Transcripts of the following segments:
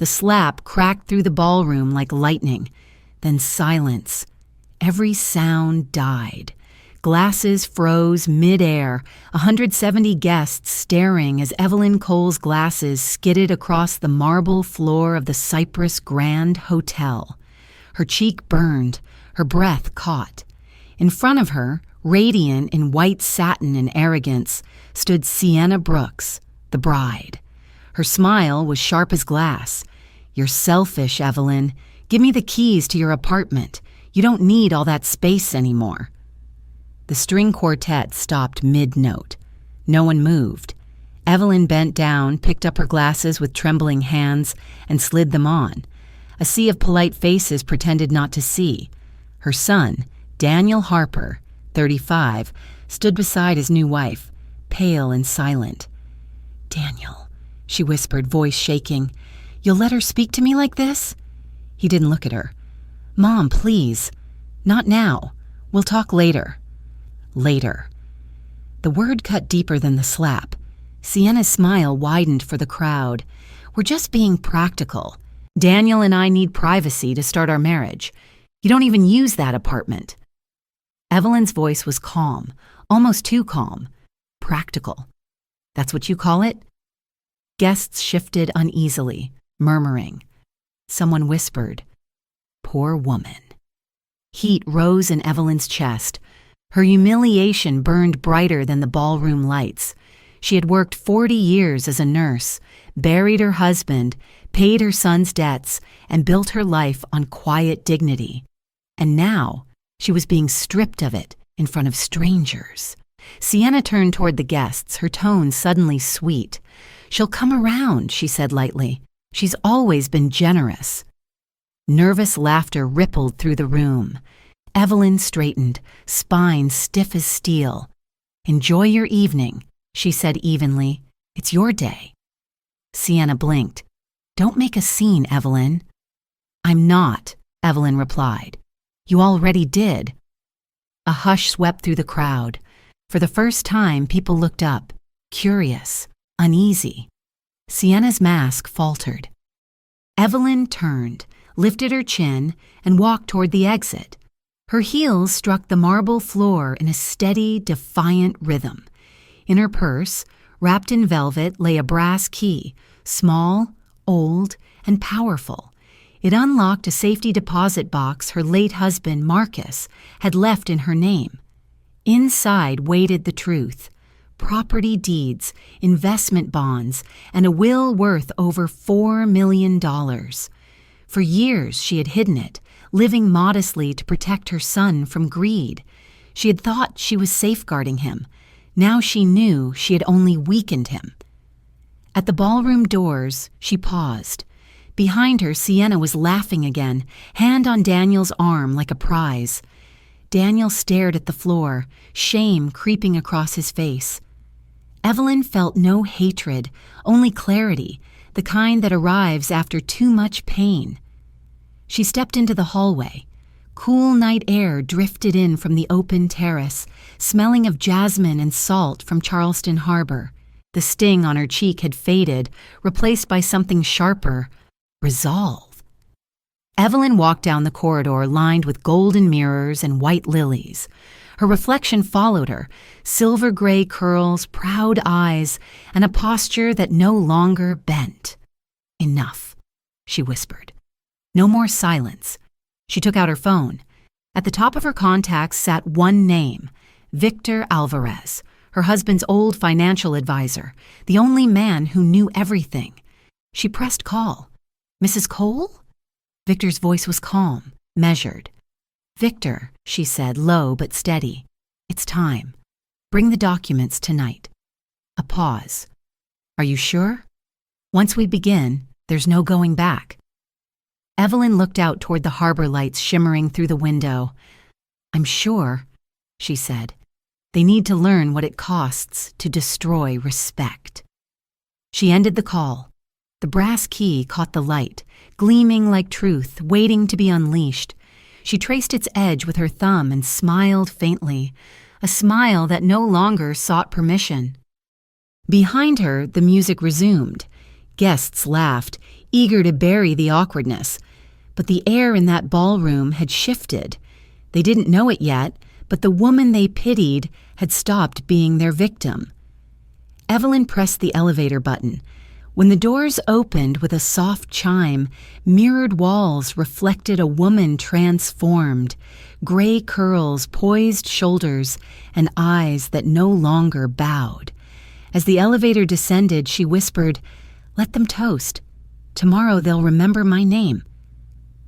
The slap cracked through the ballroom like lightning. Then silence. Every sound died. Glasses froze mid-air, 170 guests staring as Evelyn Cole's glasses skidded across the marble floor of the Cypress Grand Hotel. Her cheek burned, her breath caught. In front of her, radiant in white satin and arrogance, stood Sienna Brooks, the bride. Her smile was sharp as glass. "You're selfish, Evelyn. Give me the keys to your apartment. You don't need all that space anymore." The string quartet stopped mid-note. No one moved. Evelyn bent down, picked up her glasses with trembling hands, and slid them on. A sea of polite faces pretended not to see. Her son, Daniel Harper, 35, stood beside his new wife, pale and silent. "Daniel," she whispered, voice shaking, "you'll let her speak to me like this?" He didn't look at her. "Mom, please. Not now. We'll talk later." Later. The word cut deeper than the slap. Sienna's smile widened for the crowd. "We're just being practical. Daniel and I need privacy to start our marriage. You don't even use that apartment." Evelyn's voice was calm, almost too calm. "Practical. That's what you call it?" Guests shifted uneasily, murmuring. Someone whispered, "Poor woman." Heat rose in Evelyn's chest. Her humiliation burned brighter than the ballroom lights. She had worked 40 years as a nurse, buried her husband, paid her son's debts, and built her life on quiet dignity. And now she was being stripped of it in front of strangers. Sienna turned toward the guests, her tone suddenly sweet. "She'll come around," she said lightly. "She's always been generous." Nervous laughter rippled through the room. Evelyn straightened, spine stiff as steel. "Enjoy your evening," she said evenly. "It's your day." Sienna blinked. "Don't make a scene, Evelyn." "I'm not," Evelyn replied. "You already did." A hush swept through the crowd. For the first time, people looked up, curious, uneasy. Sienna's mask faltered. Evelyn turned, lifted her chin, and walked toward the exit. Her heels struck the marble floor in a steady, defiant rhythm. In her purse, wrapped in velvet, lay a brass key, small, old, and powerful. It unlocked a safety deposit box her late husband, Marcus, had left in her name. Inside waited the truth: property deeds, investment bonds, and a will worth over $4 million. For years she had hidden it, living modestly to protect her son from greed. She had thought she was safeguarding him. Now she knew she had only weakened him. At the ballroom doors, she paused. Behind her, Sienna was laughing again, hand on Daniel's arm like a prize. Daniel stared at the floor, shame creeping across his face. Evelyn felt no hatred, only clarity, the kind that arrives after too much pain. She stepped into the hallway. Cool night air drifted in from the open terrace, smelling of jasmine and salt from Charleston Harbor. The sting on her cheek had faded, replaced by something sharper: resolve. Evelyn walked down the corridor lined with golden mirrors and white lilies. Her reflection followed her, silver-gray curls, proud eyes, and a posture that no longer bent. "Enough," she whispered. No more silence. She took out her phone. At the top of her contacts sat one name: Victor Alvarez, her husband's old financial advisor, the only man who knew everything. She pressed call. "Mrs. Cole?" Victor's voice was calm, measured. "Victor," she said, low but steady, "it's time. Bring the documents tonight." A pause. "Are you sure? Once we begin, there's no going back." Evelyn looked out toward the harbor lights shimmering through the window. "I'm sure," she said. "They need to learn what it costs to destroy respect." She ended the call. The brass key caught the light, gleaming like truth, waiting to be unleashed. She traced its edge with her thumb and smiled faintly, a smile that no longer sought permission. Behind her, the music resumed. Guests laughed, eager to bury the awkwardness. But the air in that ballroom had shifted. They didn't know it yet, but the woman they pitied had stopped being their victim. Evelyn pressed the elevator button. When the doors opened with a soft chime, mirrored walls reflected a woman transformed, gray curls, poised shoulders, and eyes that no longer bowed. As the elevator descended, she whispered, "Let them toast. Tomorrow they'll remember my name."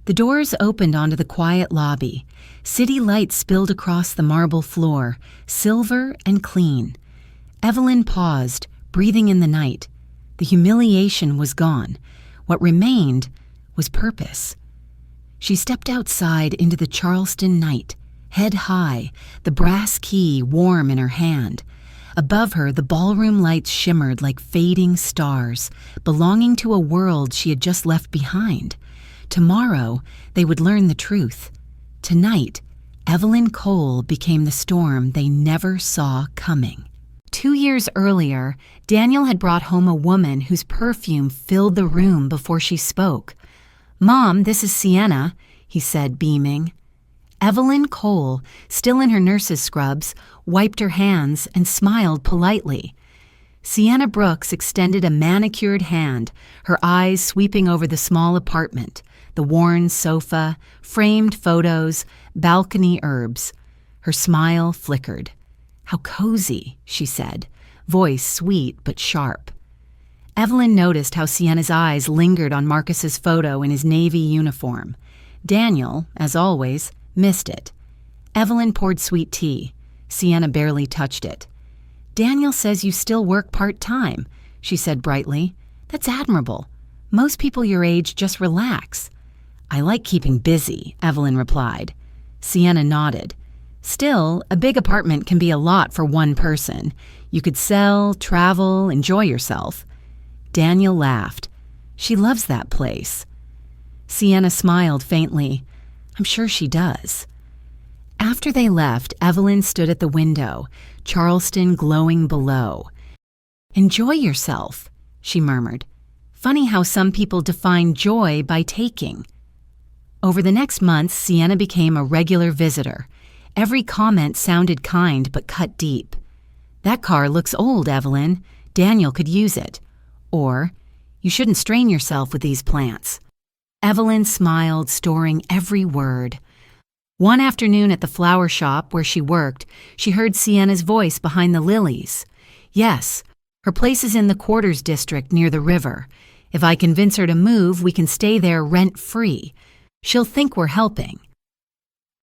The doors opened onto the quiet lobby. City lights spilled across the marble floor, silver and clean. Evelyn paused, breathing in the night. The humiliation was gone. What remained was purpose. She stepped outside into the Charleston night, head high, the brass key warm in her hand. Above her, the ballroom lights shimmered like fading stars, belonging to a world she had just left behind. Tomorrow, they would learn the truth. Tonight, Evelyn Cole became the storm they never saw coming. 2 years earlier, Daniel had brought home a woman whose perfume filled the room before she spoke. "Mom, this is Sienna," he said, beaming. Evelyn Cole, still in her nurse's scrubs, wiped her hands and smiled politely. Sienna Brooks extended a manicured hand, her eyes sweeping over the small apartment, the worn sofa, framed photos, balcony herbs. Her smile flickered. "How cozy," she said, voice sweet but sharp. Evelyn noticed how Sienna's eyes lingered on Marcus's photo in his navy uniform. Daniel, as always, missed it. Evelyn poured sweet tea. Sienna barely touched it. "Daniel says you still work part-time," she said brightly. "That's admirable. Most people your age just relax." "I like keeping busy," Evelyn replied. Sienna nodded. "Still, a big apartment can be a lot for one person. You could sell, travel, enjoy yourself." Daniel laughed. "She loves that place." Sienna smiled faintly. "I'm sure she does." After they left, Evelyn stood at the window, Charleston glowing below. "Enjoy yourself," she murmured. "Funny how some people define joy by taking." Over the next months, Sienna became a regular visitor. Every comment sounded kind but cut deep. "That car looks old, Evelyn. Daniel could use it." Or, "You shouldn't strain yourself with these plants." Evelyn smiled, storing every word. One afternoon at the flower shop where she worked, she heard Sienna's voice behind the lilies. "Yes, her place is in the quarters district near the river. If I convince her to move, we can stay there rent-free. She'll think we're helping."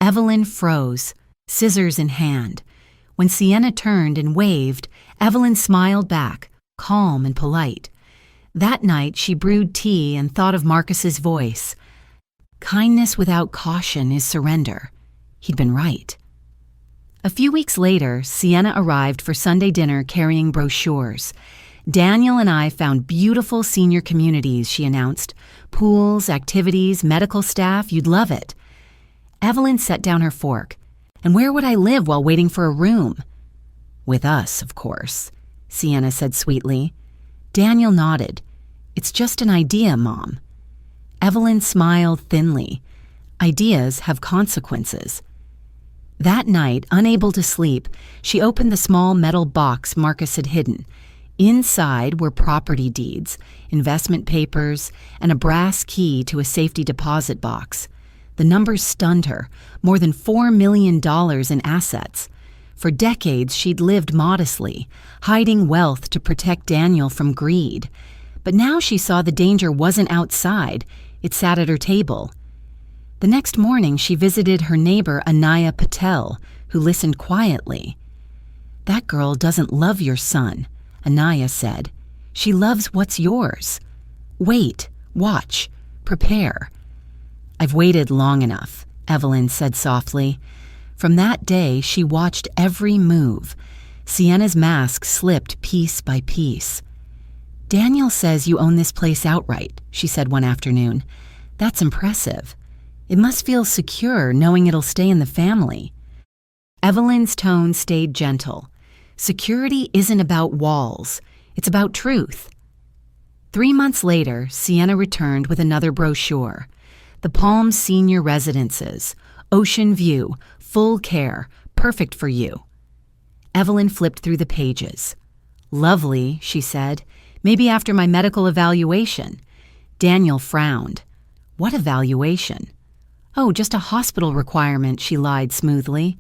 Evelyn froze, scissors in hand. When Sienna turned and waved, Evelyn smiled back, calm and polite. That night, she brewed tea and thought of Marcus's voice. Kindness without caution is surrender. He'd been right. A few weeks later, Sienna arrived for Sunday dinner carrying brochures. "Daniel and I found beautiful senior communities," she announced. "Pools, activities, medical staff, you'd love it." Evelyn set down her fork. "And where would I live while waiting for a room?" "With us, of course," Sienna said sweetly. Daniel nodded. "It's just an idea, Mom." Evelyn smiled thinly. Ideas have consequences. That night, unable to sleep, she opened the small metal box Marcus had hidden. Inside were property deeds, investment papers, and a brass key to a safety deposit box. The numbers stunned her, more than $4 million in assets. For decades, she'd lived modestly, hiding wealth to protect Daniel from greed. But now she saw the danger wasn't outside, it sat at her table. The next morning, she visited her neighbor Anaya Patel, who listened quietly. "That girl doesn't love your son," Anaya said. "She loves what's yours. Wait, watch, prepare." "I've waited long enough," Evelyn said softly. From that day, she watched every move. Sienna's mask slipped piece by piece. "Daniel says you own this place outright," she said one afternoon. "That's impressive. It must feel secure knowing it'll stay in the family." Evelyn's tone stayed gentle. "Security isn't about walls. It's about truth." 3 months later, Sienna returned with another brochure. The Palm Senior Residences. Ocean view, full care, perfect for you. Evelyn flipped through the pages. Lovely, she said. Maybe after my medical evaluation. Daniel frowned. What evaluation? Oh, just a hospital requirement, she lied smoothly.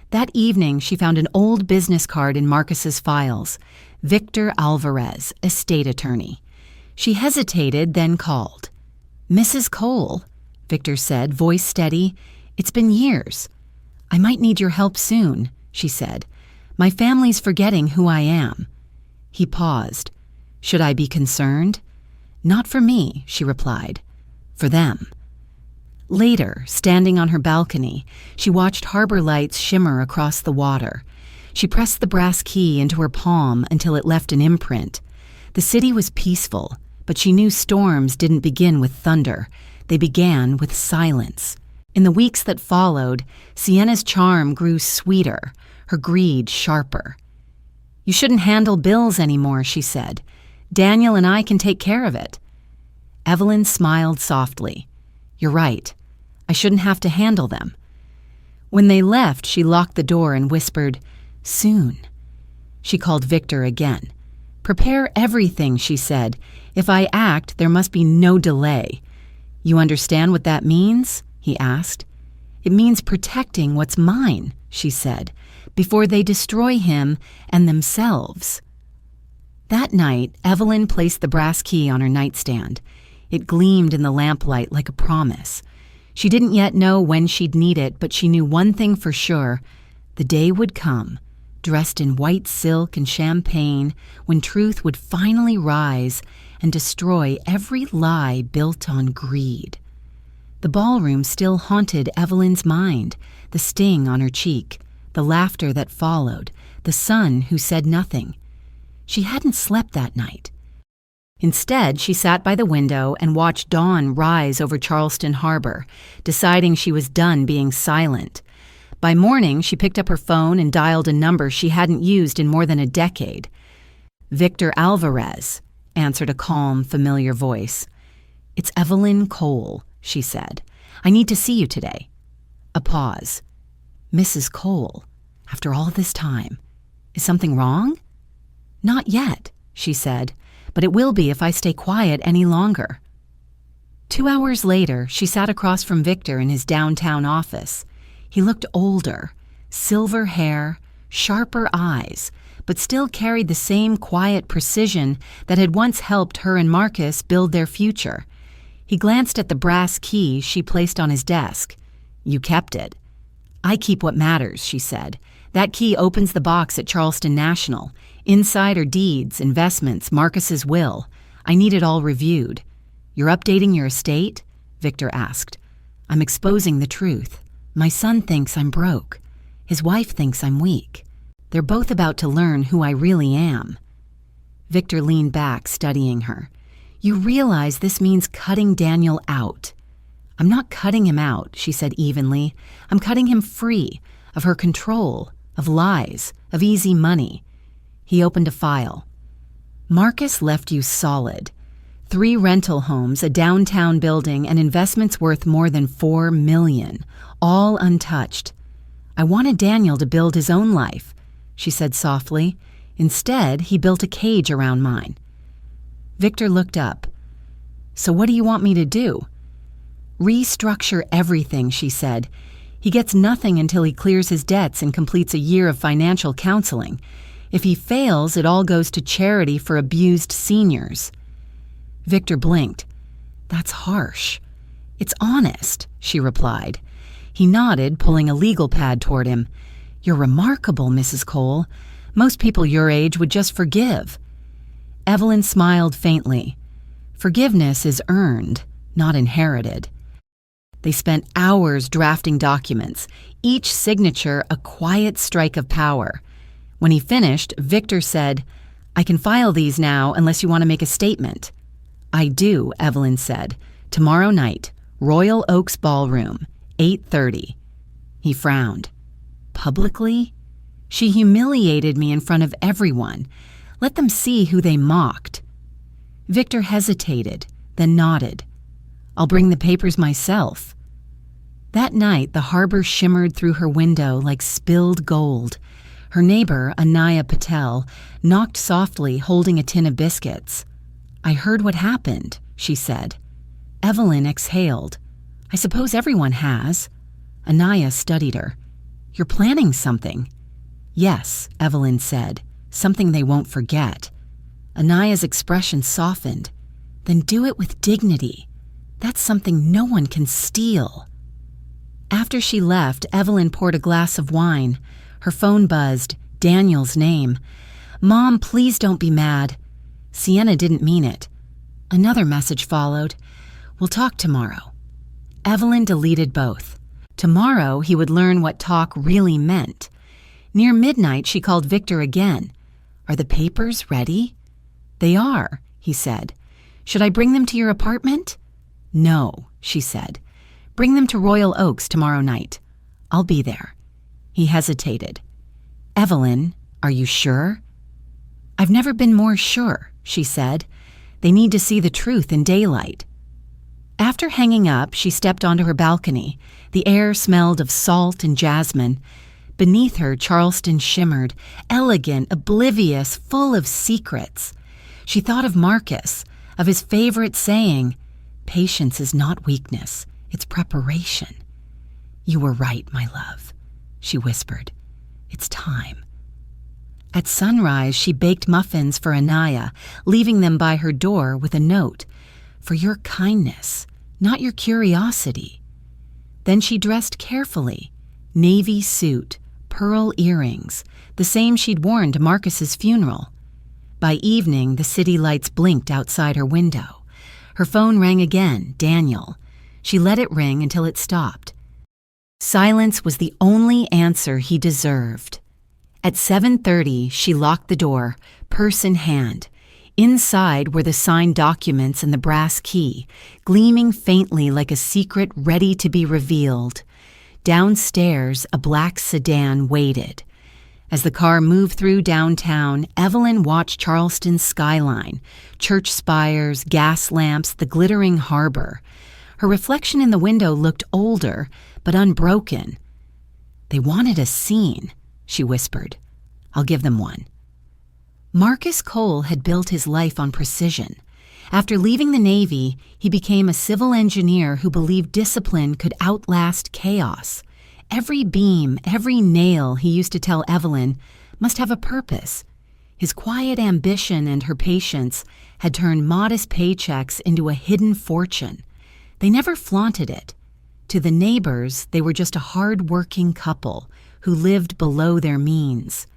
That evening, she found an old business card in Marcus's files. Victor Alvarez, estate attorney. She hesitated, then called. Mrs. Cole, Victor said, voice steady. It's been years. I might need your help soon, she said. My family's forgetting who I am. He paused. Should I be concerned? Not for me, she replied. For them. Later, standing on her balcony, she watched harbor lights shimmer across the water. She pressed the brass key into her palm until it left an imprint. The city was peaceful, but she knew storms didn't begin with thunder. They began with silence. In the weeks that followed, Sienna's charm grew sweeter, her greed sharper. You shouldn't handle bills anymore, she said. Daniel and I can take care of it. Evelyn smiled softly. You're right. I shouldn't have to handle them. When they left, she locked the door and whispered, Soon. She called Victor again. Prepare everything, she said. If I act, there must be no delay. You understand what that means? He asked. It means protecting what's mine, she said, before they destroy him and themselves. That night, Evelyn placed the brass key on her nightstand. It gleamed in the lamplight like a promise. She didn't yet know when she'd need it, but she knew one thing for sure. The day would come, dressed in white silk and champagne, when truth would finally rise and destroy every lie built on greed. The ballroom still haunted Evelyn's mind, the sting on her cheek, the laughter that followed, the son who said nothing. She hadn't slept that night. Instead, she sat by the window and watched dawn rise over Charleston Harbor, deciding she was done being silent. By morning, she picked up her phone and dialed a number she hadn't used in more than a decade. Victor Alvarez, answered a calm, familiar voice. It's Evelyn Cole, she said. I need to see you today. A pause. Mrs. Cole, after all this time, is something wrong? Not yet, she said, but it will be if I stay quiet any longer. 2 hours later, she sat across from Victor in his downtown office. He looked older, silver hair, sharper eyes, but still carried the same quiet precision that had once helped her and Marcus build their future. He glanced at the brass key she placed on his desk. You kept it. I keep what matters, she said. That key opens the box at Charleston National. Inside are deeds, investments, Marcus's will. I need it all reviewed. You're updating your estate? Victor asked. I'm exposing the truth. My son thinks I'm broke. His wife thinks I'm weak. They're both about to learn who I really am. Victor leaned back, studying her. You realize this means cutting Daniel out. I'm not cutting him out, she said evenly. I'm cutting him free of her control, of lies, of easy money. He opened a file. Marcus left you solid. 3 rental homes, a downtown building, and investments worth more than $4 million, all untouched. I wanted Daniel to build his own life, she said softly. Instead, he built a cage around mine. Victor looked up. So what do you want me to do? Restructure everything, she said. He gets nothing until he clears his debts and completes a year of financial counseling. If he fails, it all goes to charity for abused seniors. Victor blinked. That's harsh. It's honest, she replied. He nodded, pulling a legal pad toward him. You're remarkable, Mrs. Cole. Most people your age would just forgive. Evelyn smiled faintly. Forgiveness is earned, not inherited. They spent hours drafting documents, each signature a quiet strike of power. When he finished, Victor said, I can file these now unless you want to make a statement. I do, Evelyn said. Tomorrow night, Royal Oaks Ballroom, 8:30. He frowned. Publicly? She humiliated me in front of everyone. Let them see who they mocked. Victor hesitated, then nodded. "I'll bring the papers myself." That night, the harbor shimmered through her window like spilled gold. Her neighbor, Anaya Patel, knocked softly, holding a tin of biscuits. "I heard what happened," she said. Evelyn exhaled. "I suppose everyone has." Anaya studied her. "You're planning something." "Yes," Evelyn said, "something they won't forget." Anaya's expression softened. "Then do it with dignity. That's something no one can steal." After she left, Evelyn poured a glass of wine. Her phone buzzed, Daniel's name. "Mom, please don't be mad." Sienna didn't mean it. Another message followed. "We'll talk tomorrow." Evelyn deleted both. Tomorrow he would learn what talk really meant. Near midnight, she called Victor again. "Are the papers ready?" "They are," he said. "Should I bring them to your apartment?" "No," she said. "Bring them to Royal Oaks tomorrow night. I'll be there." He hesitated. "Evelyn, are you sure?" "I've never been more sure," she said. "They need to see the truth in daylight." After hanging up, she stepped onto her balcony. The air smelled of salt and jasmine. Beneath her, Charleston shimmered, elegant, oblivious, full of secrets. She thought of Marcus, of his favorite saying, "Patience is not weakness, it's preparation." "You were right, my love," she whispered. "It's time." At sunrise, she baked muffins for Anaya, leaving them by her door with a note, "For your kindness, not your curiosity." Then she dressed carefully, navy suit, pearl earrings, the same she'd worn to Marcus's funeral. By evening, the city lights blinked outside her window. Her phone rang again, Daniel. She let it ring until it stopped. Silence was the only answer he deserved. At 7:30, she locked the door, purse in hand. Inside were the signed documents and the brass key, gleaming faintly like a secret ready to be revealed. Downstairs, a black sedan waited. As the car moved through downtown, Evelyn watched Charleston's skyline, church spires, gas lamps, the glittering harbor. Her reflection in the window looked older, but unbroken. "They wanted a scene," she whispered. "I'll give them one." Marcus Cole had built his life on precision. After leaving the Navy, he became a civil engineer who believed discipline could outlast chaos. Every beam, every nail, he used to tell Evelyn, must have a purpose. His quiet ambition and her patience had turned modest paychecks into a hidden fortune. They never flaunted it. To the neighbors, they were just a hard-working couple who lived below their means.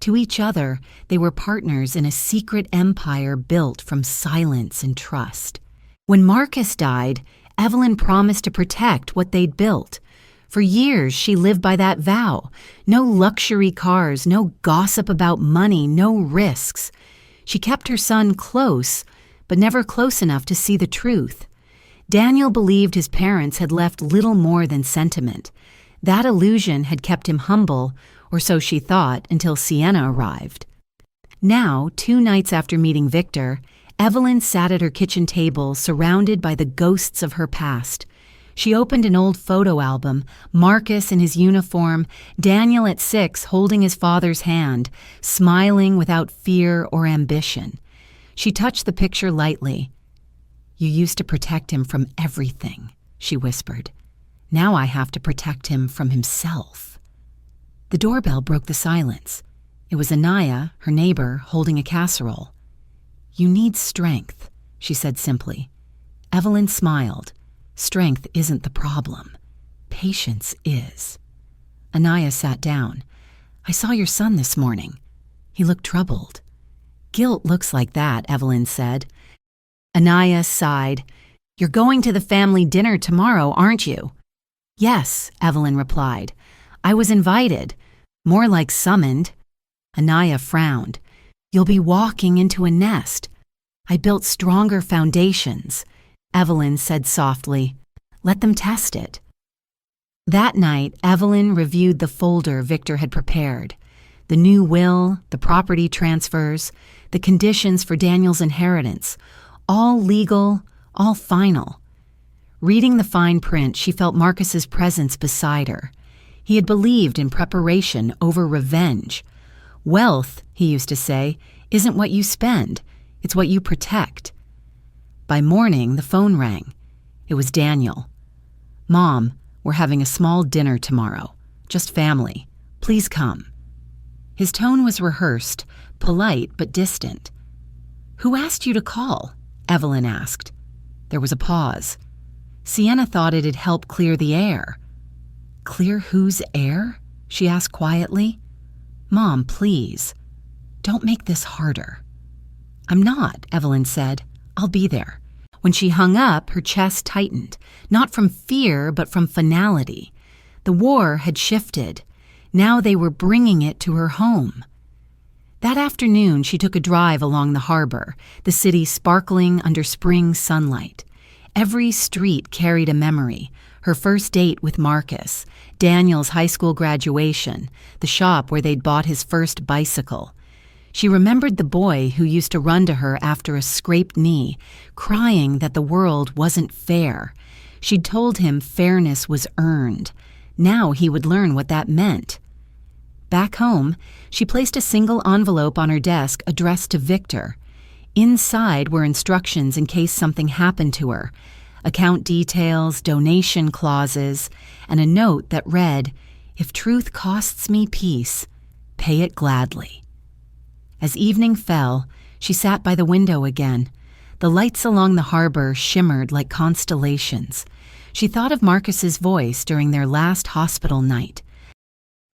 To each other, they were partners in a secret empire built from silence and trust. When Marcus died, Evelyn promised to protect what they'd built. For years, she lived by that vow. No luxury cars, no gossip about money, no risks. She kept her son close, but never close enough to see the truth. Daniel believed his parents had left little more than sentiment. That illusion had kept him humble, or so she thought, until Sienna arrived. Now, 2 nights after meeting Victor, Evelyn sat at her kitchen table surrounded by the ghosts of her past. She opened an old photo album, Marcus in his uniform, Daniel at 6 holding his father's hand, smiling without fear or ambition. She touched the picture lightly. "You used to protect him from everything," she whispered. "Now I have to protect him from himself." The doorbell broke the silence. It was Anaya, her neighbor, holding a casserole. "You need strength," she said simply. Evelyn smiled. "Strength isn't the problem. Patience is." Anaya sat down. "I saw your son this morning. He looked troubled." "Guilt looks like that," Evelyn said. Anaya sighed. "You're going to the family dinner tomorrow, aren't you?" "Yes," Evelyn replied. "I was invited. More like summoned." Anaya frowned. "You'll be walking into a nest. I built stronger foundations." Evelyn said softly, "Let them test it." That night, Evelyn reviewed the folder Victor had prepared. The new will, the property transfers, the conditions for Daniel's inheritance, All legal, all final. Reading the fine print, she felt Marcus's presence beside her. He had believed in preparation over revenge. Wealth, he used to say, isn't what you spend, it's what you protect. By morning, the phone rang. It was Daniel. "Mom, we're having a small dinner tomorrow. Just family. Please come." His tone was rehearsed, polite but distant. "Who asked you to call?" Evelyn asked. There was a pause. Sienna thought it'd help clear the air. "Clear whose air?" she asked quietly. "Mom, please. Don't make this harder." "I'm not," Evelyn said. "I'll be there." When she hung up, her chest tightened, not from fear, but from finality. The war had shifted. Now they were bringing it to her home. That afternoon, she took a drive along the harbor, the city sparkling under spring sunlight. Every street carried a memory: her first date with Marcus, Daniel's high school graduation, the shop where they'd bought his first bicycle. She remembered the boy who used to run to her after a scraped knee, crying that the world wasn't fair. She'd told him fairness was earned. Now he would learn what that meant. Back home, she placed a single envelope on her desk addressed to Victor. Inside were instructions in case something happened to her, account details, donation clauses, and a note that read, "If truth costs me peace, pay it gladly." As evening fell, she sat by the window again. The lights along the harbor shimmered like constellations. She thought of Marcus's voice during their last hospital night.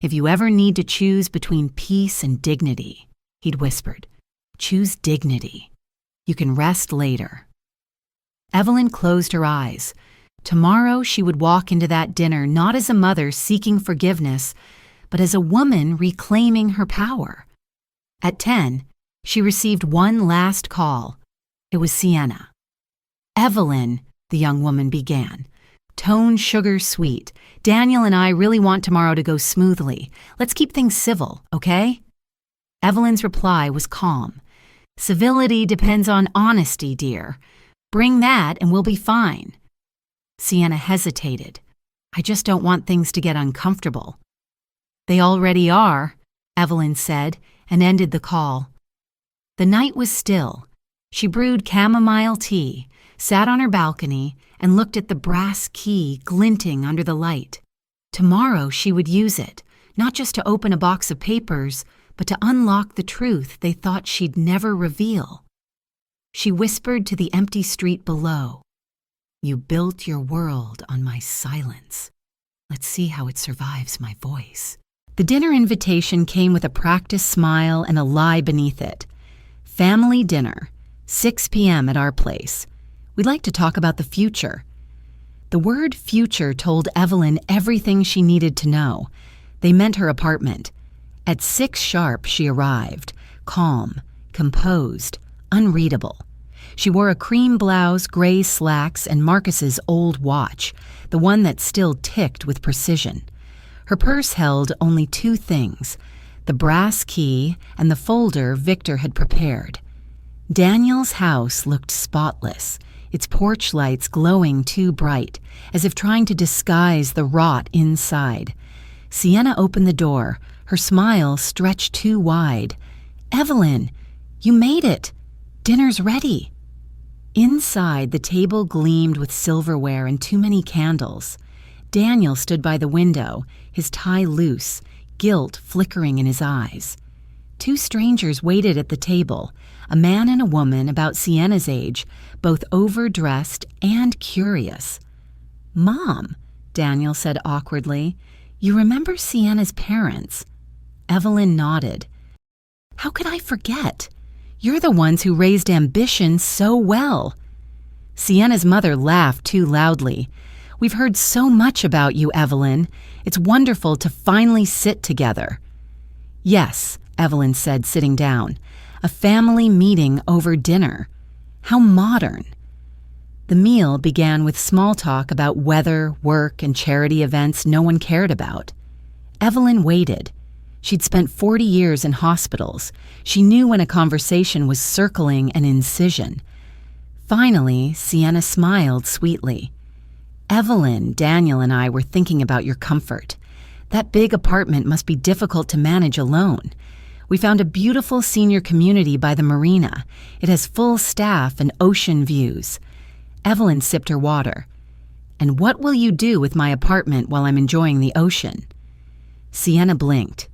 "If you ever need to choose between peace and dignity," he'd whispered, "choose dignity. You can rest later." Evelyn closed her eyes. Tomorrow she would walk into that dinner not as a mother seeking forgiveness, but as a woman reclaiming her power. At 10, she received one last call. It was Sienna. "Evelyn," the young woman began, tone sugar sweet, "Daniel and I really want tomorrow to go smoothly. Let's keep things civil, okay?" Evelyn's reply was calm. "Civility depends on honesty, dear. Bring that and we'll be fine." Sienna hesitated. "I just don't want things to get uncomfortable." "They already are," Evelyn said, and ended the call. The night was still. She brewed chamomile tea, sat on her balcony, and looked at the brass key glinting under the light. Tomorrow she would use it, not just to open a box of papers, but to unlock the truth they thought she'd never reveal. She whispered to the empty street below, "You built your world on my silence. Let's see how it survives my voice." The dinner invitation came with a practiced smile and a lie beneath it. "Family dinner, 6 p.m. at our place. We'd like to talk about the future." The word future told Evelyn everything she needed to know. They meant her apartment. At 6 sharp, she arrived, calm, composed, unreadable. She wore a cream blouse, gray slacks, and Marcus's old watch, the one that still ticked with precision. Her purse held only 2 things, the brass key and the folder Victor had prepared. Daniel's house looked spotless, its porch lights glowing too bright, as if trying to disguise the rot inside. Sienna opened the door, her smile stretched too wide. "Evelyn, you made it! Dinner's ready." Inside, the table gleamed with silverware and too many candles. Daniel stood by the window, his tie loose, guilt flickering in his eyes. 2 strangers waited at the table, a man and a woman about Sienna's age, both overdressed and curious. "Mom," Daniel said awkwardly, "you remember Sienna's parents?" Evelyn nodded. "How could I forget? You're the ones who raised ambition so well." Sienna's mother laughed too loudly. "We've heard so much about you, Evelyn. It's wonderful to finally sit together." "Yes," Evelyn said, sitting down. "A family meeting over dinner. How modern." The meal began with small talk about weather, work, and charity events no one cared about. Evelyn waited. She'd spent 40 years in hospitals. She knew when a conversation was circling an incision. Finally, Sienna smiled sweetly. Evelyn, Daniel, and I were thinking about your comfort. That big apartment must be difficult to manage alone. We found a beautiful senior community by the marina. It has full staff and ocean views. Evelyn sipped her water. And what will you do with my apartment while I'm enjoying the ocean? Sienna blinked.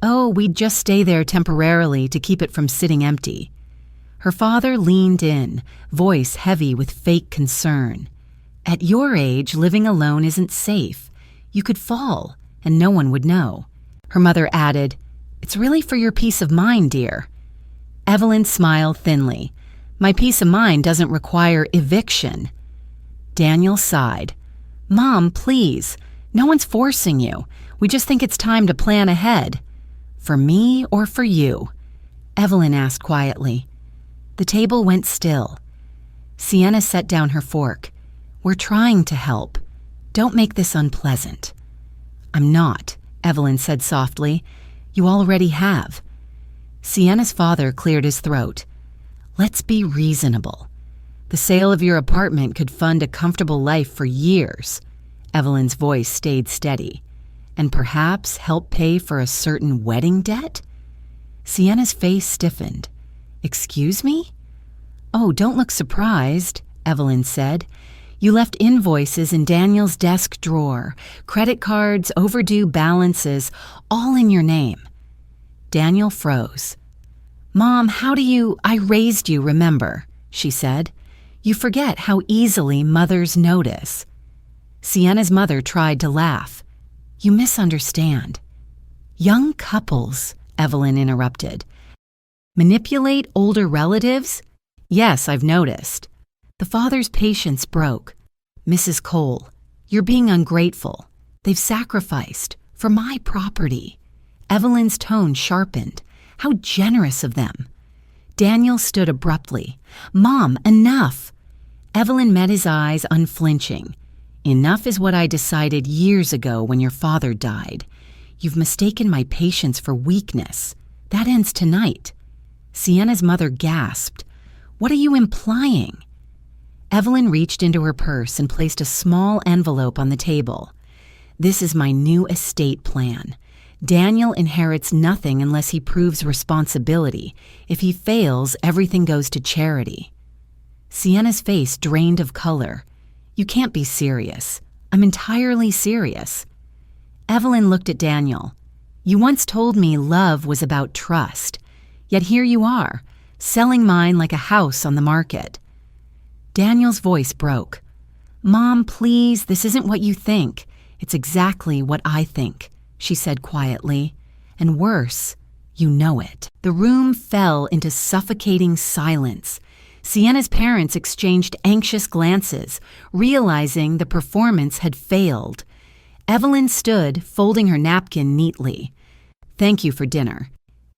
Oh, we'd just stay there temporarily to keep it from sitting empty. Her father leaned in, voice heavy with fake concern. At your age, living alone isn't safe. You could fall, and no one would know. Her mother added, It's really for your peace of mind, dear. Evelyn smiled thinly. My peace of mind doesn't require eviction. Daniel sighed. Mom, please. No one's forcing you. We just think it's time to plan ahead. For me or for you? Evelyn asked quietly. The table went still. Sienna set down her fork. We're trying to help. Don't make this unpleasant. I'm not, Evelyn said softly. You already have. Sienna's father cleared his throat. Let's be reasonable. The sale of your apartment could fund a comfortable life for years. Evelyn's voice stayed steady. And perhaps help pay for a certain wedding debt? Sienna's face stiffened. Excuse me? Oh, don't look surprised, Evelyn said. You left invoices in Daniel's desk drawer, credit cards, overdue balances, all in your name. Daniel froze. Mom, I raised you, remember, she said. You forget how easily mothers notice. Sienna's mother tried to laugh. You misunderstand. Young couples, Evelyn interrupted. Manipulate older relatives? Yes, I've noticed. The father's patience broke. Mrs. Cole, you're being ungrateful. They've sacrificed for my property. Evelyn's tone sharpened. How generous of them. Daniel stood abruptly. Mom, enough. Evelyn met his eyes unflinching. Enough is what I decided years ago when your father died. You've mistaken my patience for weakness. That ends tonight. Sienna's mother gasped. What are you implying? Evelyn reached into her purse and placed a small envelope on the table. This is my new estate plan. Daniel inherits nothing unless he proves responsibility. If he fails, everything goes to charity. Sienna's face drained of color. You can't be serious. I'm entirely serious. Evelyn looked at Daniel. You once told me love was about trust. Yet here you are, selling mine like a house on the market. Daniel's voice broke. Mom, please, this isn't what you think. It's exactly what I think, she said quietly. And worse, you know it. The room fell into suffocating silence. Sienna's parents exchanged anxious glances, realizing the performance had failed. Evelyn stood, folding her napkin neatly. Thank you for dinner.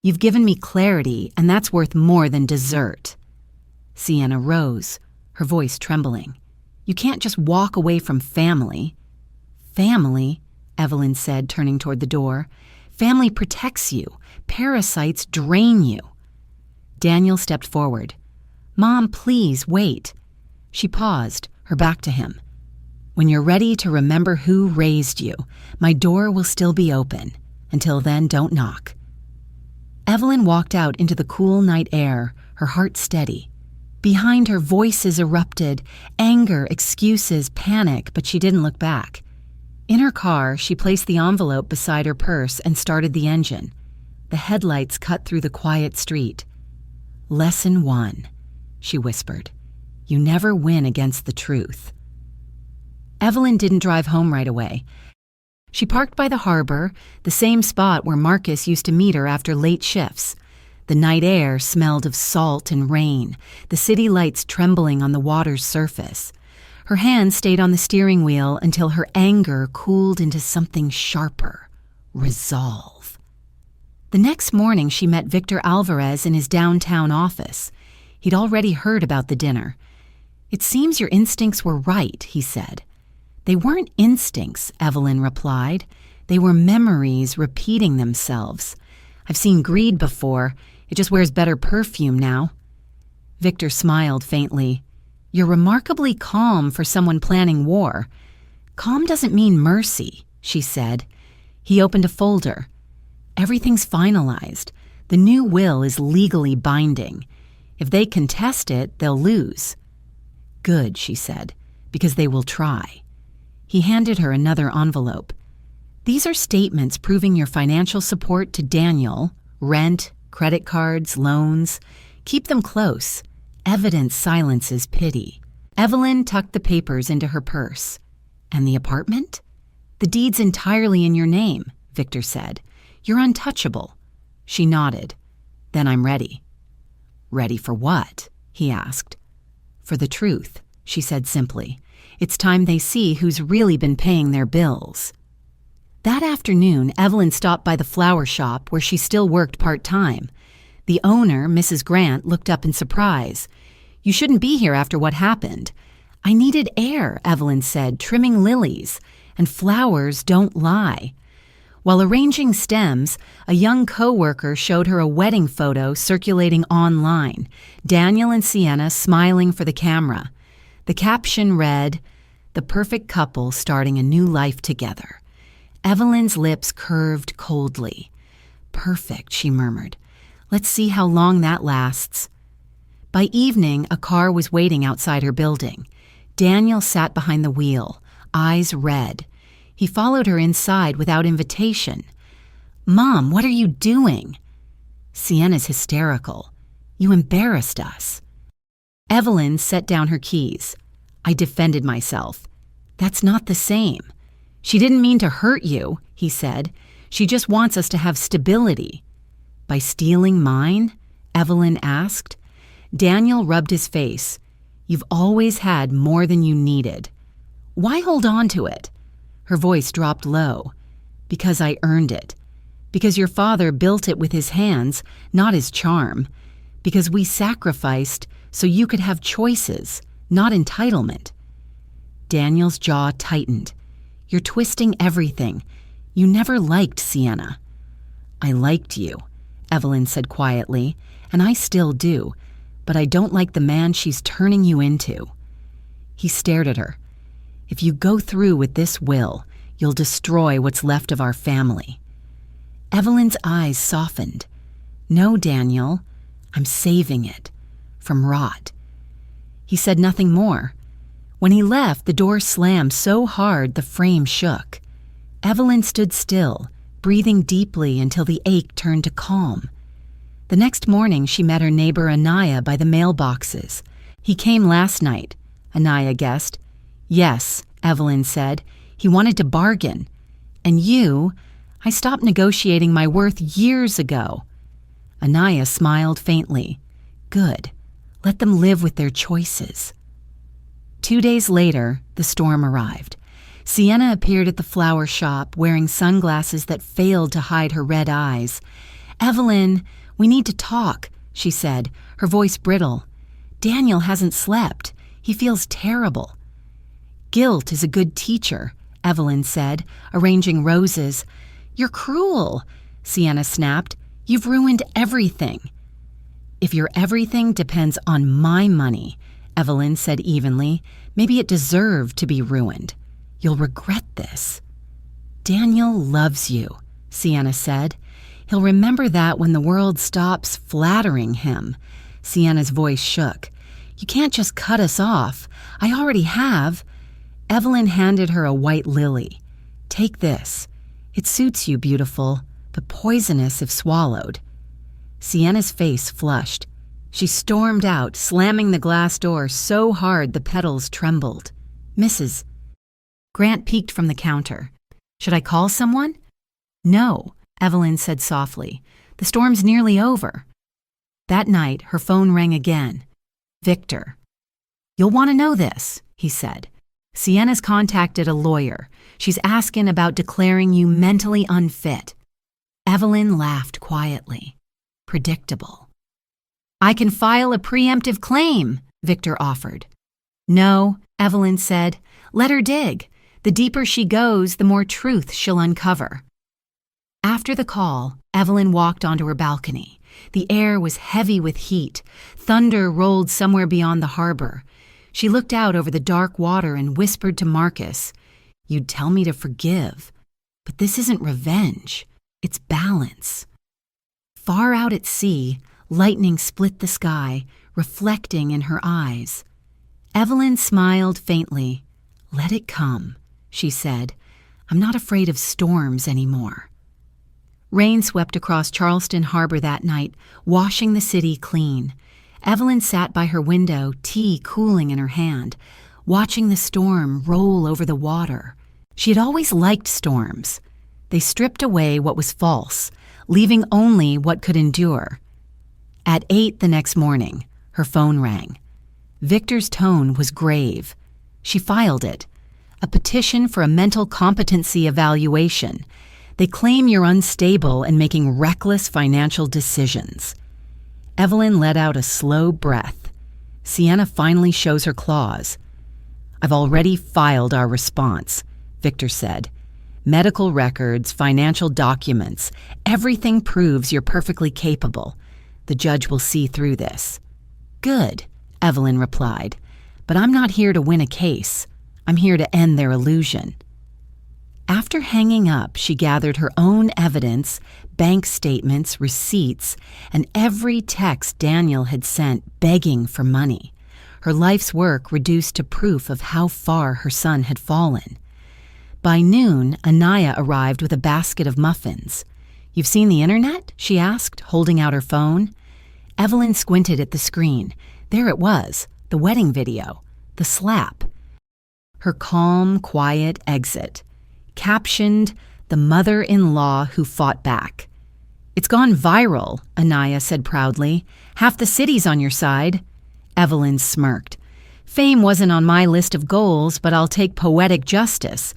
You've given me clarity, and that's worth more than dessert. Sienna rose, her voice trembling. You can't just walk away from family. Family, Evelyn said, turning toward the door. Family protects you. Parasites drain you. Daniel stepped forward. Mom, please, wait. She paused, her back to him. When you're ready to remember who raised you, my door will still be open. Until then, don't knock. Evelyn walked out into the cool night air, her heart steady. Behind her, voices erupted, anger, excuses, panic, but she didn't look back. In her car, she placed the envelope beside her purse and started the engine. The headlights cut through the quiet street. Lesson 1, she whispered. You never win against the truth. Evelyn didn't drive home right away. She parked by the harbor, the same spot where Marcus used to meet her after late shifts. The night air smelled of salt and rain, the city lights trembling on the water's surface. Her hand stayed on the steering wheel until her anger cooled into something sharper. Resolve. The next morning, she met Victor Alvarez in his downtown office. He'd already heard about the dinner. It seems your instincts were right, he said. They weren't instincts, Evelyn replied. They were memories repeating themselves. I've seen greed before. It just wears better perfume now. Victor smiled faintly. You're remarkably calm for someone planning war. Calm doesn't mean mercy, she said. He opened a folder. Everything's finalized. The new will is legally binding. If they contest it, they'll lose. Good, she said, because they will try. He handed her another envelope. These are statements proving your financial support to Daniel, rent, credit cards, loans. Keep them close. Evidence silences pity. Evelyn tucked the papers into her purse. And the apartment? The deed's entirely in your name, Victor said. You're untouchable. She nodded. Then I'm ready. Ready for what? He asked. For the truth, she said simply. It's time they see who's really been paying their bills. That afternoon, Evelyn stopped by the flower shop where she still worked part-time. The owner, Mrs. Grant, looked up in surprise. You shouldn't be here after what happened. I needed air, Evelyn said, trimming lilies, and flowers don't lie. While arranging stems, a young co-worker showed her a wedding photo circulating online, Daniel and Sienna smiling for the camera. The caption read, "The perfect couple starting a new life together." Evelyn's lips curved coldly. Perfect, she murmured. Let's see how long that lasts. By evening, a car was waiting outside her building. Daniel sat behind the wheel, eyes red. He followed her inside without invitation. Mom, what are you doing? Sienna's hysterical. You embarrassed us. Evelyn set down her keys. I defended myself. That's not the same. She didn't mean to hurt you, he said. She just wants us to have stability. By stealing mine? Evelyn asked. Daniel rubbed his face. You've always had more than you needed. Why hold on to it? Her voice dropped low. Because I earned it. Because your father built it with his hands, not his charm. Because we sacrificed so you could have choices, not entitlement. Daniel's jaw tightened. You're twisting everything. You never liked Sienna. I liked you, Evelyn said quietly, and I still do, but I don't like the man she's turning you into. He stared at her. If you go through with this will, you'll destroy what's left of our family. Evelyn's eyes softened. No, Daniel, I'm saving it. From rot. He said nothing more. When he left, the door slammed so hard the frame shook. Evelyn stood still, breathing deeply until the ache turned to calm. The next morning, she met her neighbor Anaya by the mailboxes. He came last night, Anaya guessed. Yes, Evelyn said. He wanted to bargain. And you? I stopped negotiating my worth years ago. Anaya smiled faintly. Good. Let them live with their choices. 2 days later, the storm arrived. Sienna appeared at the flower shop wearing sunglasses that failed to hide her red eyes. Evelyn, we need to talk, she said, her voice brittle. Daniel hasn't slept. He feels terrible. Guilt is a good teacher, Evelyn said, arranging roses. You're cruel, Sienna snapped. You've ruined everything. If your everything depends on my money, Evelyn said evenly, maybe it deserved to be ruined. You'll regret this. Daniel loves you, Sienna said. He'll remember that when the world stops flattering him. Sienna's voice shook. You can't just cut us off. I already have. Evelyn handed her a white lily. Take this. It suits you, beautiful, but poisonous if swallowed. Sienna's face flushed. She stormed out, slamming the glass door so hard the petals trembled. Mrs. Grant peeked from the counter. Should I call someone? No, Evelyn said softly. The storm's nearly over. That night, her phone rang again. Victor. You'll want to know this, he said. Sienna's contacted a lawyer. She's asking about declaring you mentally unfit. Evelyn laughed quietly. Predictable. I can file a preemptive claim, Victor offered. No, Evelyn said. Let her dig. The deeper she goes, the more truth she'll uncover. After the call, Evelyn walked onto her balcony. The air was heavy with heat. Thunder rolled somewhere beyond the harbor. She looked out over the dark water and whispered to Marcus, "You'd tell me to forgive, but this isn't revenge, it's balance." Far out at sea, lightning split the sky, reflecting in her eyes. Evelyn smiled faintly. "Let it come," she said. "I'm not afraid of storms anymore." Rain swept across Charleston Harbor that night, washing the city clean. Evelyn sat by her window, tea cooling in her hand, watching the storm roll over the water. She had always liked storms. They stripped away what was false, leaving only what could endure. At 8 the next morning, her phone rang. Victor's tone was grave. She filed it. A petition for a mental competency evaluation. They claim you're unstable and making reckless financial decisions. Evelyn let out a slow breath. Sienna finally shows her claws. "I've already filed our response," Victor said. "Medical records, financial documents, everything proves you're perfectly capable. The judge will see through this." "Good," Evelyn replied. "But I'm not here to win a case. I'm here to end their illusion." After hanging up, she gathered her own evidence, bank statements, receipts, and every text Daniel had sent begging for money. Her life's work reduced to proof of how far her son had fallen. By noon, Anaya arrived with a basket of muffins. "You've seen the internet?" she asked, holding out her phone. Evelyn squinted at the screen. There it was, the wedding video, the slap. Her calm, quiet exit. Captioned, "The mother-in-law who fought back." "It's gone viral," Anaya said proudly. "Half the city's on your side." Evelyn smirked. "Fame wasn't on my list of goals, but I'll take poetic justice."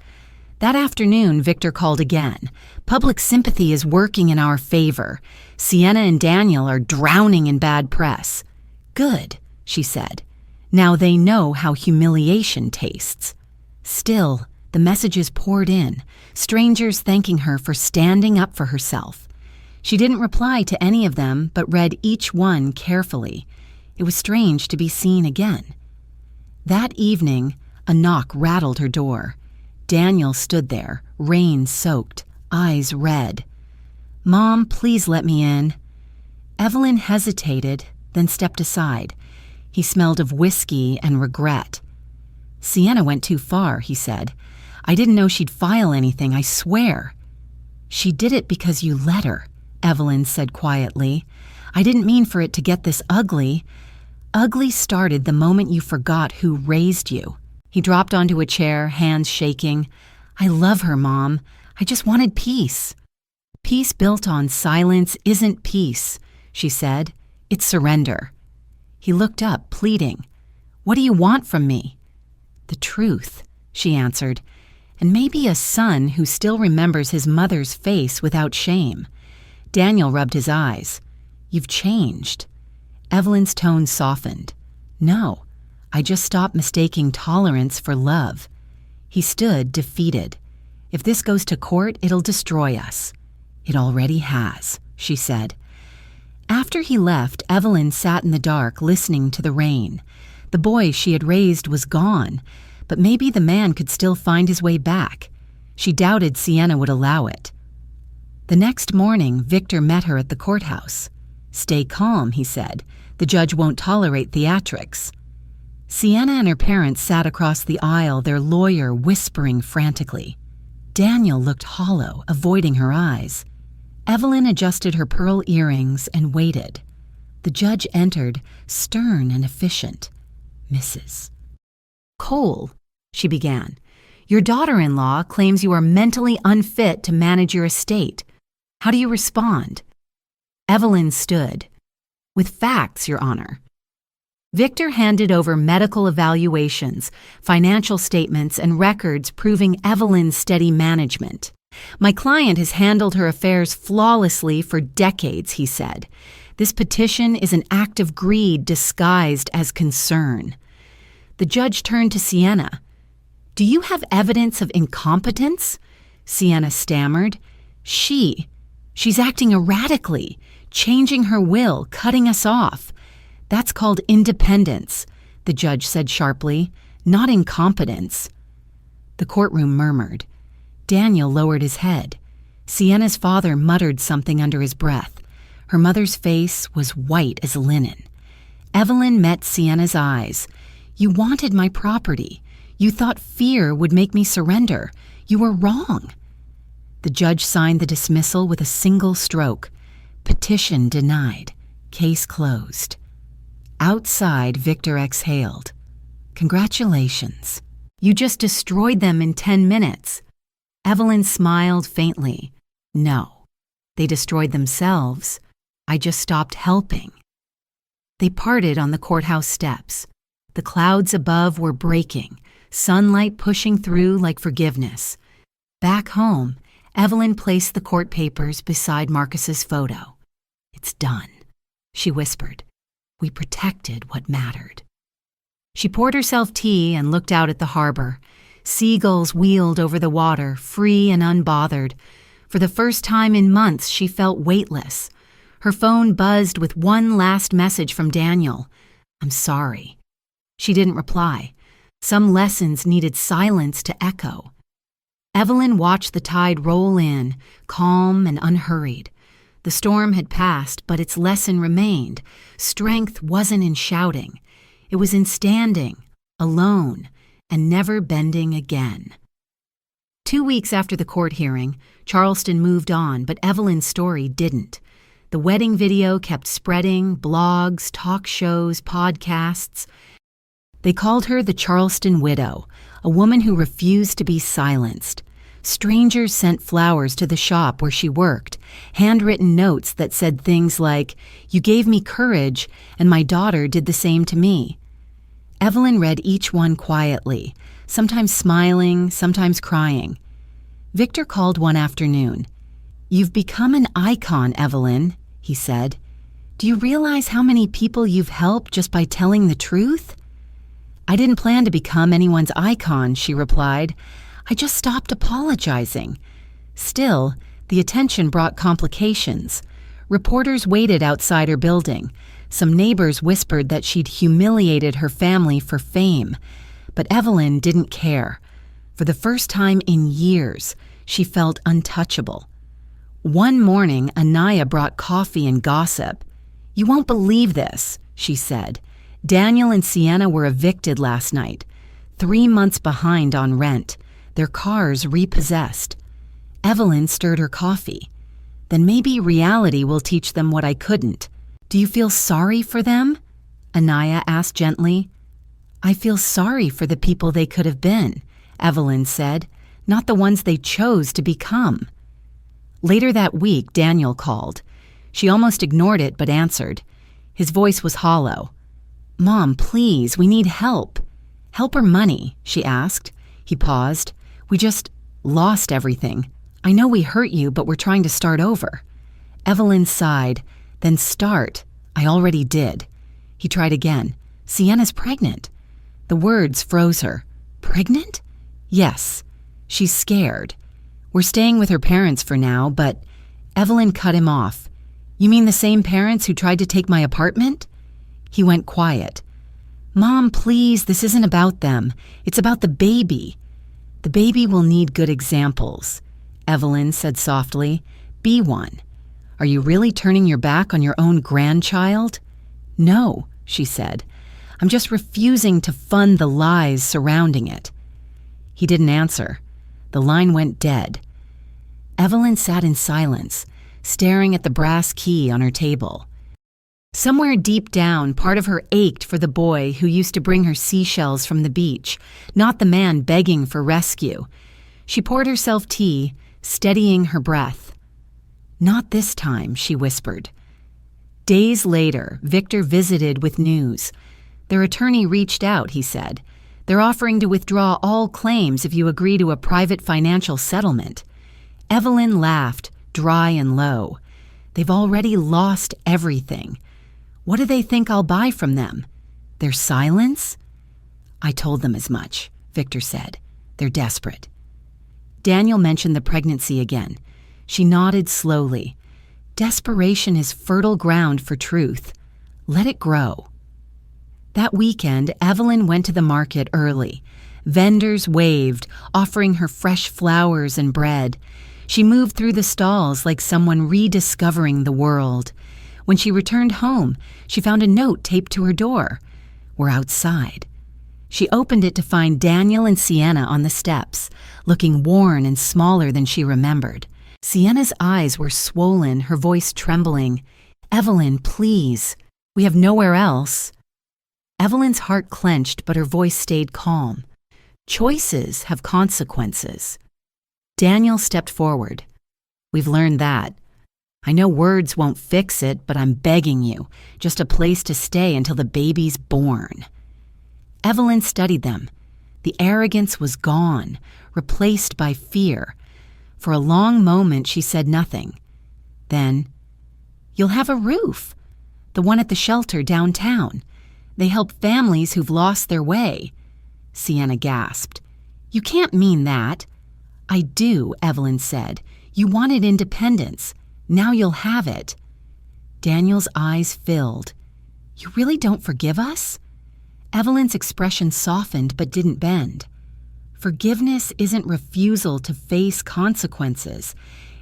That afternoon, Victor called again. "Public sympathy is working in our favor. Sienna and Daniel are drowning in bad press." "Good," she said. "Now they know how humiliation tastes." Still, the messages poured in, strangers thanking her for standing up for herself. She didn't reply to any of them, but read each one carefully. It was strange to be seen again. That evening, a knock rattled her door. Daniel stood there, rain-soaked, eyes red. "Mom, please let me in." Evelyn hesitated, then stepped aside. He smelled of whiskey and regret. "Sienna went too far," he said. "I didn't know she'd file anything, I swear." "She did it because you let her," Evelyn said quietly. "I didn't mean for it to get this ugly. Ugly started the moment you forgot who raised you." He dropped onto a chair, hands shaking. "I love her, Mom. I just wanted peace." "Peace built on silence isn't peace," she said. "It's surrender." He looked up, pleading. "What do you want from me?" "The truth," she answered. "And maybe a son who still remembers his mother's face without shame." Daniel rubbed his eyes. "You've changed." Evelyn's tone softened. "No, I just stopped mistaking tolerance for love." He stood, defeated. "If this goes to court, it'll destroy us." "It already has," she said. After he left, Evelyn sat in the dark, listening to the rain. The boy she had raised was gone, but maybe the man could still find his way back. She doubted Sienna would allow it. The next morning, Victor met her at the courthouse. "Stay calm," he said. "The judge won't tolerate theatrics." Sienna and her parents sat across the aisle, their lawyer whispering frantically. Daniel looked hollow, avoiding her eyes. Evelyn adjusted her pearl earrings and waited. The judge entered, stern and efficient. "Mrs. Cole," she began, "your daughter-in-law claims you are mentally unfit to manage your estate. How do you respond?" Evelyn stood. "With facts, Your Honor." Victor handed over medical evaluations, financial statements, and records proving Evelyn's steady management. "My client has handled her affairs flawlessly for decades," he said. "This petition is an act of greed disguised as concern." The judge turned to Sienna. "Do you have evidence of incompetence?" Sienna stammered. She's acting erratically, changing her will, cutting us off. That's called independence. the judge said sharply, "not incompetence." The courtroom murmured. Daniel lowered his head. Sienna's father muttered something under his breath. Her mother's face was white as linen. Evelyn met Sienna's eyes. "You wanted my property. You thought fear would make me surrender. You were wrong." The judge signed the dismissal with a single stroke. Petition denied. Case closed. Outside, Victor exhaled. "Congratulations. You just destroyed them in 10 minutes. Evelyn smiled faintly. "No, they destroyed themselves. I just stopped helping." They parted on the courthouse steps. The clouds above were breaking, sunlight pushing through like forgiveness. Back home, Evelyn placed the court papers beside Marcus's photo. "It's done," she whispered. "We protected what mattered." She poured herself tea and looked out at the harbor. Seagulls wheeled over the water, free and unbothered. For the first time in months, she felt weightless. Her phone buzzed with one last message from Daniel. "I'm sorry." She didn't reply. Some lessons needed silence to echo. Evelyn watched the tide roll in, calm and unhurried. The storm had passed, but its lesson remained. Strength wasn't in shouting. It was in standing, alone, and never bending again. 2 weeks after the court hearing, Charleston moved on, but Evelyn's story didn't. The wedding video kept spreading, blogs, talk shows, podcasts. They called her the Charleston widow, a woman who refused to be silenced. Strangers sent flowers to the shop where she worked, handwritten notes that said things like, "You gave me courage, and my daughter did the same to me." Evelyn read each one quietly, sometimes smiling, sometimes crying. Victor called one afternoon. "You've become an icon, Evelyn," he said. "Do you realize how many people you've helped just by telling the truth?" "I didn't plan to become anyone's icon," she replied. "I just stopped apologizing." Still, the attention brought complications. Reporters waited outside her building. Some neighbors whispered that she'd humiliated her family for fame. But Evelyn didn't care. For the first time in years, she felt untouchable. One morning, Anaya brought coffee and gossip. "You won't believe this," she said. "Daniel and Sienna were evicted last night. 3 months behind on rent. Their cars repossessed." Evelyn stirred her coffee. "Then maybe reality will teach them what I couldn't." "Do you feel sorry for them?" Anaya asked gently. "I feel sorry for the people they could have been," Evelyn said, "not the ones they chose to become." Later that week, Daniel called. She almost ignored it but answered. His voice was hollow. "Mom, please, we need help." "Help or money?" she asked. He paused. "We just lost everything. I know we hurt you, but we're trying to start over." Evelyn sighed. "Then start. I already did." He tried again. "Sienna's pregnant." The words froze her. "Pregnant?" "Yes. She's scared. We're staying with her parents for now, but..." Evelyn cut him off. "You mean the same parents who tried to take my apartment?" He went quiet. "Mom, please, this isn't about them. It's about the baby." "The baby will need good examples," Evelyn said softly. "Be one. Are you really turning your back on your own grandchild?" "No," she said. "I'm just refusing to fund the lies surrounding it." He didn't answer. The line went dead. Evelyn sat in silence, staring at the brass key on her table. Somewhere deep down, part of her ached for the boy who used to bring her seashells from the beach, not the man begging for rescue. She poured herself tea, steadying her breath. "Not this time," she whispered. Days later, Victor visited with news. "Their attorney reached out," he said. "They're offering to withdraw all claims if you agree to a private financial settlement." Evelyn laughed, dry and low. "They've already lost everything. What do they think I'll buy from them? Their silence?" "I told them as much," Victor said. "They're desperate." Daniel mentioned the pregnancy again. She nodded slowly. "Desperation is fertile ground for truth. Let it grow." That weekend, Evelyn went to the market early. Vendors waved, offering her fresh flowers and bread. She moved through the stalls like someone rediscovering the world. When she returned home, she found a note taped to her door. "We're outside." She opened it to find Daniel and Sienna on the steps, looking worn and smaller than she remembered. Sienna's eyes were swollen, her voice trembling. "Evelyn, please. We have nowhere else." Evelyn's heart clenched, but her voice stayed calm. Choices have consequences. Daniel stepped forward. "We've learned that. I know words won't fix it, but I'm begging you, just a place to stay until the baby's born." Evelyn studied them. The arrogance was gone, replaced by fear. For a long moment, she said nothing. Then, "You'll have a roof. The one at the shelter downtown. They help families who've lost their way." Sienna gasped. "You can't mean that." "I do," Evelyn said. "You wanted independence. Now you'll have it." Daniel's eyes filled. "You really don't forgive us?" Evelyn's expression softened but didn't bend. Forgiveness isn't refusal to face consequences.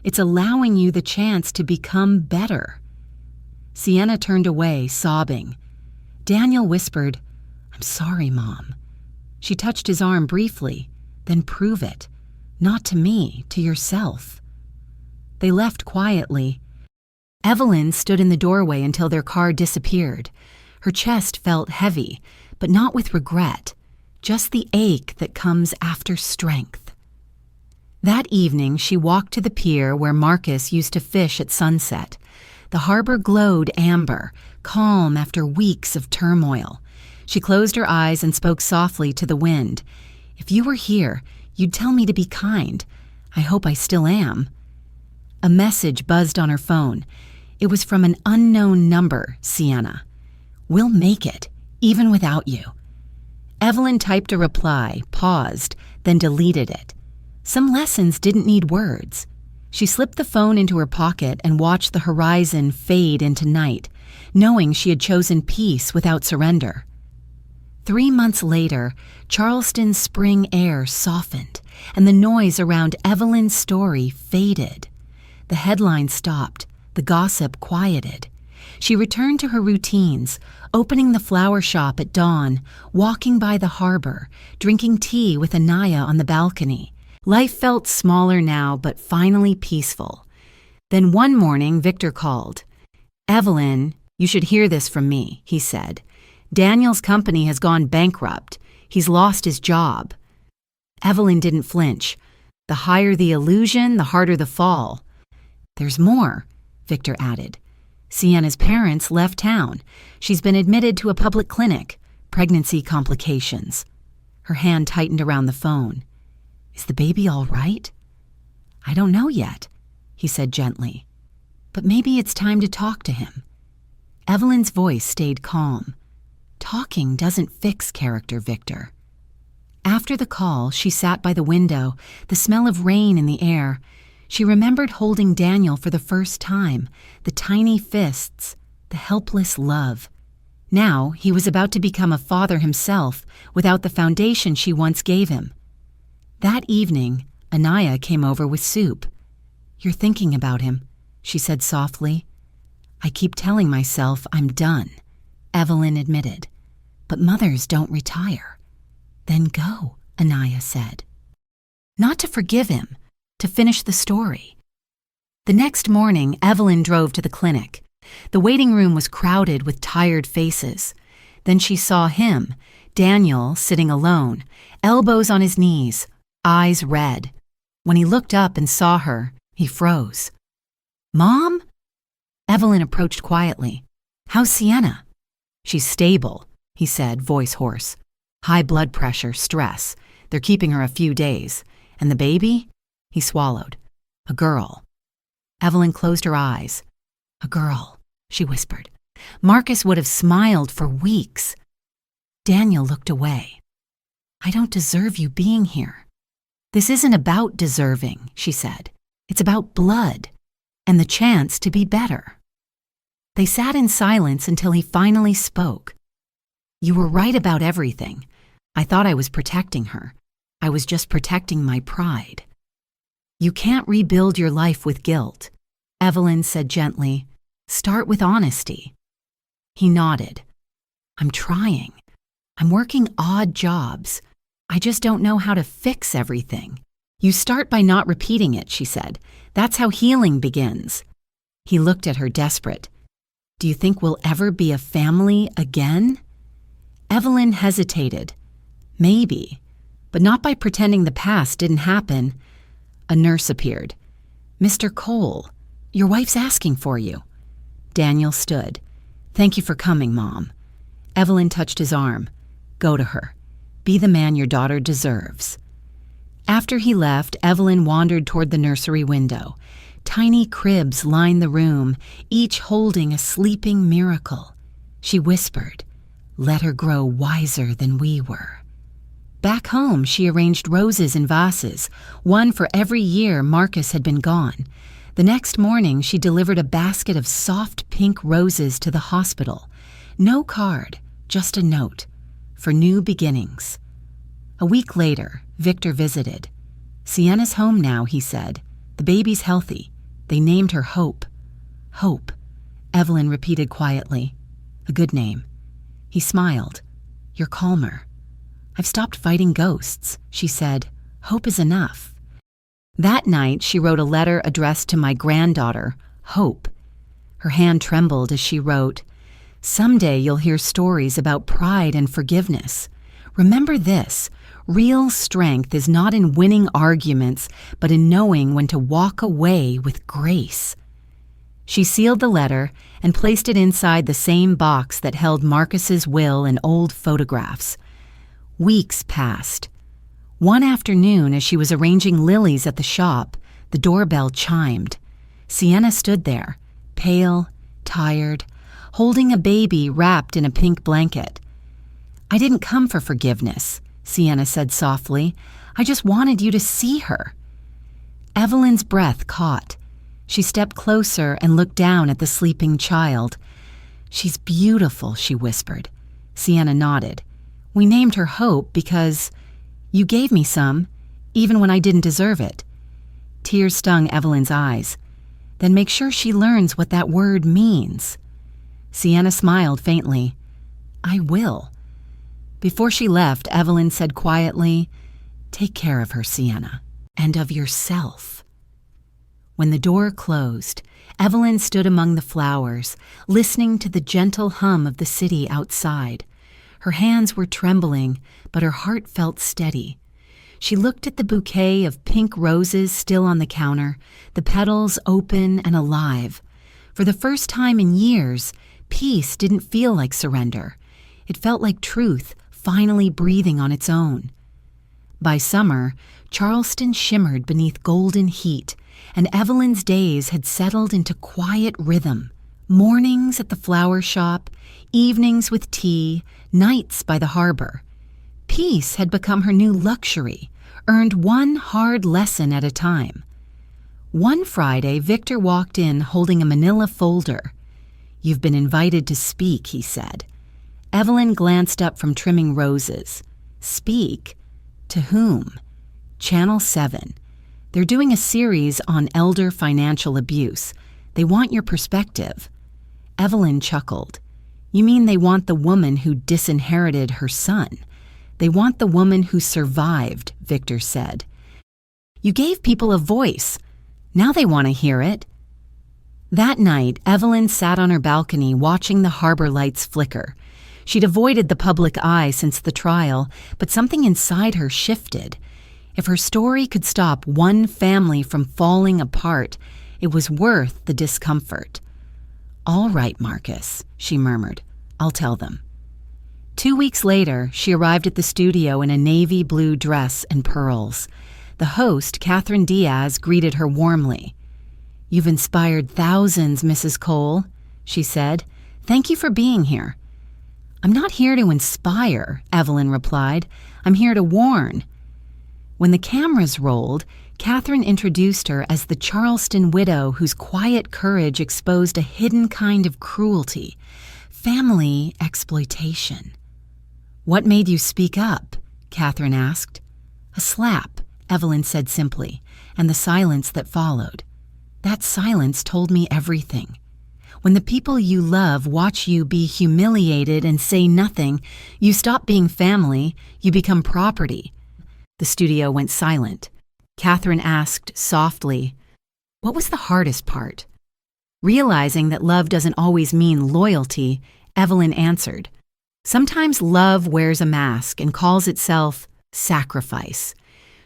It's allowing you the chance to become better. Sienna turned away, sobbing. Daniel whispered, "I'm sorry, Mom." She touched his arm briefly. "Then prove it. Not to me, to yourself." They left quietly. Evelyn stood in the doorway until their car disappeared. Her chest felt heavy, but not with regret, just the ache that comes after strength. That evening, she walked to the pier where Marcus used to fish at sunset. The harbor glowed amber, calm after weeks of turmoil. She closed her eyes and spoke softly to the wind. "If you were here, you'd tell me to be kind. I hope I still am." A message buzzed on her phone. It was from an unknown number, Sienna. "We'll make it, even without you." Evelyn typed a reply, paused, then deleted it. Some lessons didn't need words. She slipped the phone into her pocket and watched the horizon fade into night, knowing she had chosen peace without surrender. 3 months later, Charleston's spring air softened, and the noise around Evelyn's story faded. The headlines stopped, the gossip quieted. She returned to her routines, opening the flower shop at dawn, walking by the harbor, drinking tea with Anaya on the balcony. Life felt smaller now, but finally peaceful. Then one morning, Victor called. "Evelyn, you should hear this from me," he said. "Daniel's company has gone bankrupt. He's lost his job." Evelyn didn't flinch. The higher the illusion, the harder the fall. "There's more," Victor added. "Sienna's parents left town. She's been admitted to a public clinic. Pregnancy complications." Her hand tightened around the phone. "Is the baby all right?" "I don't know yet," he said gently. "But maybe it's time to talk to him." Evelyn's voice stayed calm. "Talking doesn't fix character, Victor." After the call, she sat by the window, the smell of rain in the air. She remembered holding Daniel for the first time, the tiny fists, the helpless love. Now he was about to become a father himself without the foundation she once gave him. That evening, Anaya came over with soup. "You're thinking about him," she said softly. "I keep telling myself I'm done," Evelyn admitted. "But mothers don't retire." "Then go," Anaya said. Not to forgive him, to finish the story. The next morning, Evelyn drove to the clinic. The waiting room was crowded with tired faces. Then she saw him, Daniel, sitting alone, elbows on his knees, eyes red. When he looked up and saw her, he froze. "Mom?" Evelyn approached quietly. "How's Sienna?" "She's stable," he said, voice hoarse. "High blood pressure, stress. They're keeping her a few days. And the baby?" He swallowed. "A girl." Evelyn closed her eyes. "A girl," she whispered. Marcus would have smiled for weeks. Daniel looked away. "I don't deserve you being here." "This isn't about deserving," she said. "It's about blood and the chance to be better." They sat in silence until he finally spoke. You were right about everything. I thought I was protecting her. I was just protecting my pride. You can't rebuild your life with guilt. Evelyn said gently, start with honesty. He nodded. I'm trying. I'm working odd jobs. I just don't know how to fix everything. You start by not repeating it, she said. That's how healing begins. He looked at her desperate. Do you think we'll ever be a family again? Evelyn hesitated. Maybe, but not by pretending the past didn't happen. A nurse appeared. Mr. Cole, your wife's asking for you. Daniel stood. Thank you for coming, Mom. Evelyn touched his arm. Go to her. Be the man your daughter deserves. After he left, Evelyn wandered toward the nursery window. Tiny cribs lined the room, each holding a sleeping miracle. She whispered, let her grow wiser than we were. Back home, she arranged roses in vases, one for every year Marcus had been gone. The next morning, she delivered a basket of soft pink roses to the hospital. No card, just a note. For new beginnings. A week later, Victor visited. Sienna's home now, he said. The baby's healthy. They named her Hope. Hope, Evelyn repeated quietly. A good name. He smiled. You're calmer. I've stopped fighting ghosts, she said. Hope is enough. That night, she wrote a letter addressed to my granddaughter, Hope. Her hand trembled as she wrote, someday you'll hear stories about pride and forgiveness. Remember this, real strength is not in winning arguments, but in knowing when to walk away with grace. She sealed the letter and placed it inside the same box that held Marcus's will and old photographs. Weeks passed. One afternoon, as she was arranging lilies at the shop, the doorbell chimed. Sienna stood there, pale, tired, holding a baby wrapped in a pink blanket. I didn't come for forgiveness, Sienna said softly. I just wanted you to see her. Evelyn's breath caught. She stepped closer and looked down at the sleeping child. She's beautiful, she whispered. Sienna nodded. We named her Hope because you gave me some, even when I didn't deserve it. Tears stung Evelyn's eyes. Then make sure she learns what that word means. Sienna smiled faintly. I will. Before she left, Evelyn said quietly, take care of her, Sienna, and of yourself. When the door closed, Evelyn stood among the flowers, listening to the gentle hum of the city outside. Her hands were trembling, but her heart felt steady. She looked at the bouquet of pink roses still on the counter, the petals open and alive. For the first time in years, peace didn't feel like surrender. It felt like truth finally breathing on its own. By summer, Charleston shimmered beneath golden heat, and Evelyn's days had settled into quiet rhythm. Mornings at the flower shop, evenings with tea, nights by the harbor. Peace had become her new luxury, earned one hard lesson at a time. One Friday, Victor walked in holding a manila folder. You've been invited to speak, he said. Evelyn glanced up from trimming roses. Speak? To whom? Channel 7. They're doing a series on elder financial abuse. They want your perspective. Evelyn chuckled. You mean they want the woman who disinherited her son? They want the woman who survived, Victor said. You gave people a voice. Now they want to hear it. That night, Evelyn sat on her balcony watching the harbor lights flicker. She'd avoided the public eye since the trial, but something inside her shifted. If her story could stop one family from falling apart, it was worth the discomfort. All right, Marcus, she murmured. I'll tell them. 2 weeks later, she arrived at the studio in a navy blue dress and pearls. The host, Catherine Diaz, greeted her warmly. You've inspired thousands, Mrs. Cole, she said. Thank you for being here. I'm not here to inspire, Evelyn replied. I'm here to warn. When the cameras rolled, Catherine introduced her as the Charleston widow whose quiet courage exposed a hidden kind of cruelty, family exploitation. "What made you speak up?" Catherine asked. "A slap," Evelyn said simply, and the silence that followed. That silence told me everything. When the people you love watch you be humiliated and say nothing, you stop being family, you become property. The studio went silent. Catherine asked softly, "What was the hardest part?" Realizing that love doesn't always mean loyalty, Evelyn answered, "Sometimes love wears a mask and calls itself sacrifice."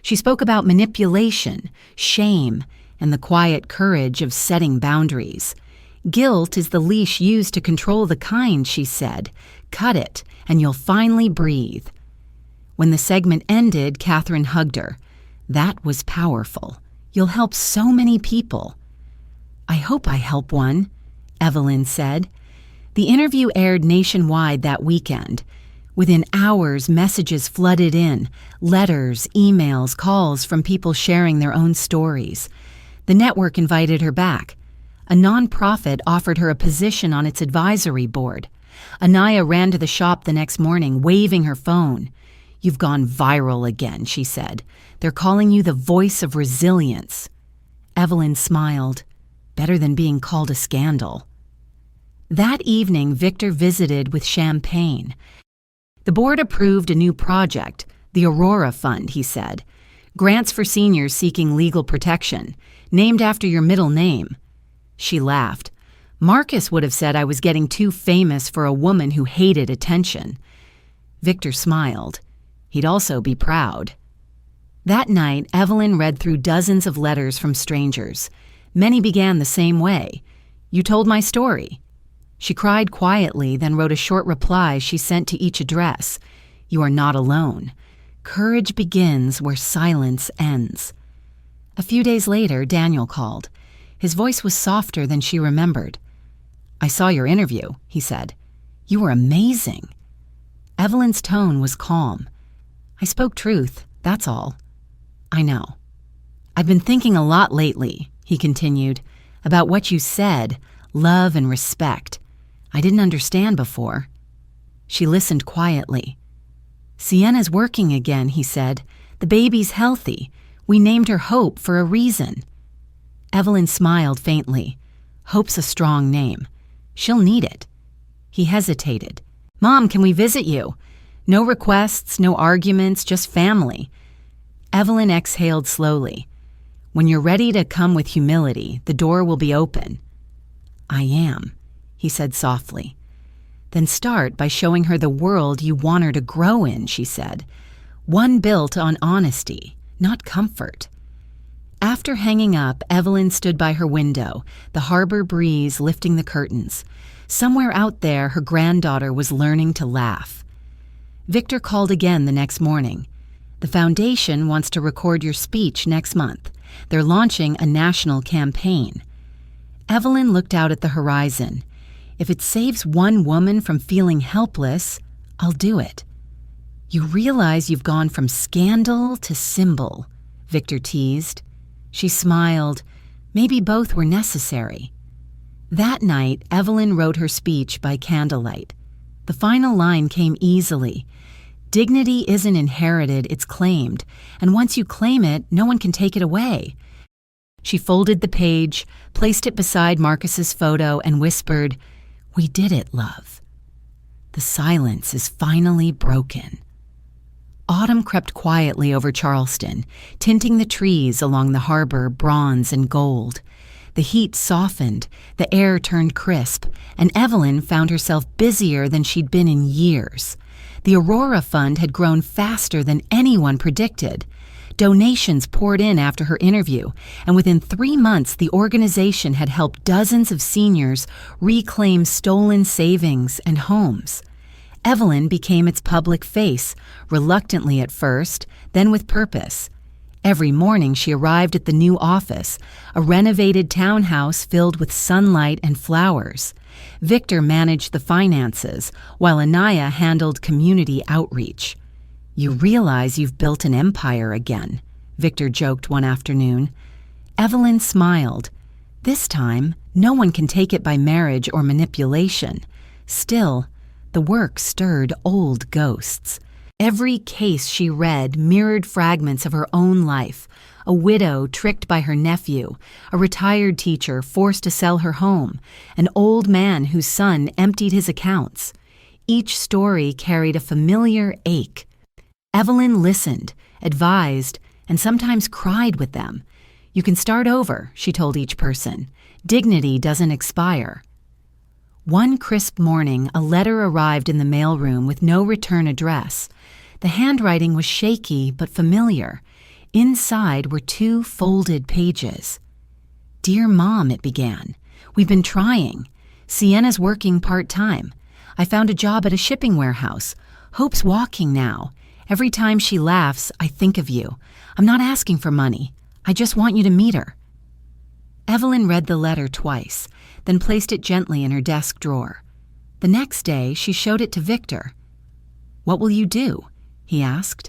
She spoke about manipulation, shame, and the quiet courage of setting boundaries. "Guilt is the leash used to control the kind," she said. "Cut it, and you'll finally breathe." When the segment ended, Catherine hugged her. "That was powerful. You'll help so many people." "I hope I help one," Evelyn said. The interview aired nationwide that weekend. Within hours, messages flooded in, letters, emails, calls from people sharing their own stories. The network invited her back. A nonprofit offered her a position on its advisory board. Anaya ran to the shop the next morning, waving her phone. "You've gone viral again," she said. "They're calling you the voice of resilience." Evelyn smiled. Better than being called a scandal. That evening, Victor visited with champagne. The board approved a new project, the Aurora Fund, he said. "Grants for seniors seeking legal protection, named after your middle name." She laughed. "Marcus would have said I was getting too famous for a woman who hated attention." Victor smiled. He'd also be proud. That night, Evelyn read through dozens of letters from strangers. Many began the same way. "You told my story." She cried quietly, then wrote a short reply she sent to each address. "You are not alone. Courage begins where silence ends." A few days later, Daniel called. His voice was softer than she remembered. "I saw your interview," he said. "You were amazing." Evelyn's tone was calm. "I spoke truth, that's all." "I know." "I've been thinking a lot lately," he continued, "about what you said, love and respect. I didn't understand before." She listened quietly. "Sienna's working again," he said. "The baby's healthy. We named her Hope for a reason." Evelyn smiled faintly. "Hope's a strong name. She'll need it." He hesitated. "Mom, can we visit you?" "No requests, no arguments, just family." Evelyn exhaled slowly. "When you're ready to come with humility, the door will be open." "I am," he said softly. "Then start by showing her the world you want her to grow in," she said. "One built on honesty, not comfort." After hanging up, Evelyn stood by her window, the harbor breeze lifting the curtains. Somewhere out there, her granddaughter was learning to laugh. Victor called again the next morning. "The foundation wants to record your speech next month. They're launching a national campaign." Evelyn looked out at the horizon. "If it saves one woman from feeling helpless, I'll do it." "You realize you've gone from scandal to symbol," Victor teased. She smiled. Maybe both were necessary. That night, Evelyn wrote her speech by candlelight. The final line came easily. "Dignity isn't inherited, it's claimed, and once you claim it, no one can take it away." She folded the page, placed it beside Marcus's photo, and whispered, "We did it, love. The silence is finally broken." Autumn crept quietly over Charleston, tinting the trees along the harbor bronze and gold. The heat softened, the air turned crisp, and Evelyn found herself busier than she'd been in years. The Aurora Fund had grown faster than anyone predicted. Donations poured in after her interview, and within 3 months the organization had helped dozens of seniors reclaim stolen savings and homes. Evelyn became its public face, reluctantly at first, then with purpose. Every morning she arrived at the new office, a renovated townhouse filled with sunlight and flowers. Victor managed the finances, while Anaya handled community outreach. "You realize you've built an empire again," Victor joked one afternoon. Evelyn smiled. "This time, no one can take it by marriage or manipulation. Still, The work stirred old ghosts. Every case she read mirrored fragments of her own life: a widow tricked by her nephew, a retired teacher forced to sell her home, an old man whose son emptied his accounts. Each story carried a familiar ache. Evelyn listened, advised, and sometimes cried with them. "You can start over," she told each person. "Dignity doesn't expire." One crisp morning, a letter arrived in the mailroom with no return address. The handwriting was shaky but familiar. Inside were 2 folded pages. "Dear Mom," it began, "we've been trying. Sienna's working part-time. I found a job at a shipping warehouse. Hope's walking now. Every time she laughs, I think of you. I'm not asking for money. I just want you to meet her." Evelyn read the letter twice, then placed it gently in her desk drawer. The next day, she showed it to Victor. "What will you do?" he asked.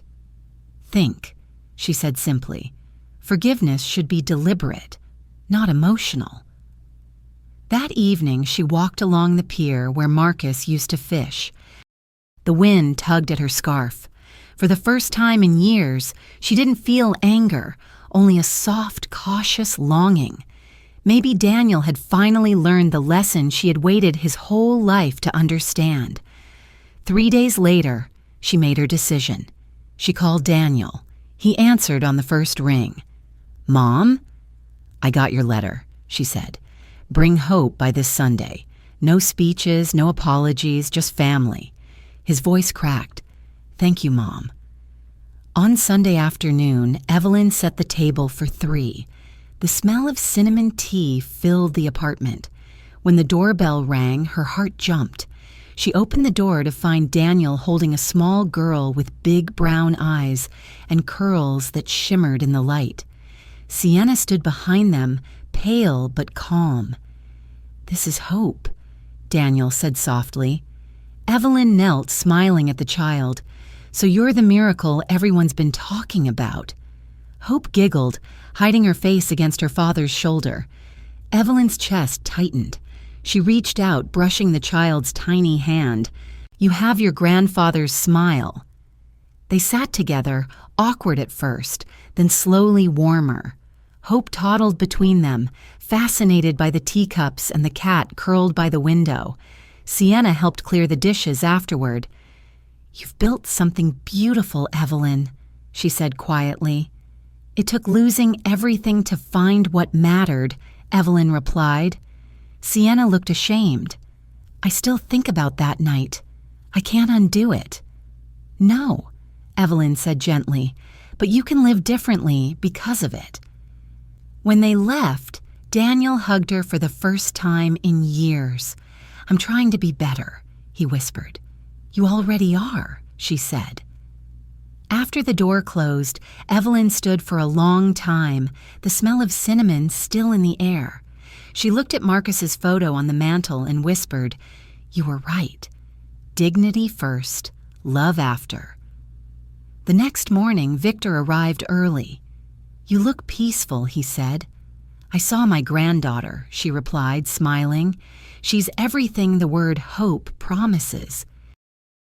"Think," she said simply. "Forgiveness should be deliberate, not emotional." That evening, she walked along the pier where Marcus used to fish. The wind tugged at her scarf. For the first time in years, she didn't feel anger, only a soft, cautious longing. Maybe Daniel had finally learned the lesson she had waited his whole life to understand. 3 days later, she made her decision. She called Daniel. He answered on the first ring. "Mom?" "I got your letter," she said. "Bring Hope by this Sunday. No speeches, no apologies, just family." His voice cracked. "Thank you, Mom." On Sunday afternoon, Evelyn set the table for 3. The smell of cinnamon tea filled the apartment. When the doorbell rang, her heart jumped. She opened the door to find Daniel holding a small girl with big brown eyes and curls that shimmered in the light. Sienna stood behind them, pale but calm. "This is Hope," Daniel said softly. Evelyn knelt, smiling at the child. "So you're the miracle everyone's been talking about." Hope giggled, hiding her face against her father's shoulder. Evelyn's chest tightened. She reached out, brushing the child's tiny hand. "You have your grandfather's smile." They sat together, awkward at first, then slowly warmer. Hope toddled between them, fascinated by the teacups and the cat curled by the window. Sienna helped clear the dishes afterward. "You've built something beautiful, Evelyn," she said quietly. "It took losing everything to find what mattered," Evelyn replied. Sienna looked ashamed. "I still think about that night. I can't undo it." "No," Evelyn said gently, "but you can live differently because of it." When they left, Daniel hugged her for the first time in years. "I'm trying to be better," he whispered. "You already are," she said. After the door closed, Evelyn stood for a long time, the smell of cinnamon still in the air. She looked at Marcus's photo on the mantel and whispered, "You were right. Dignity first, love after." The next morning, Victor arrived early. "You look peaceful," he said. "I saw my granddaughter," she replied, smiling. "She's everything the word hope promises."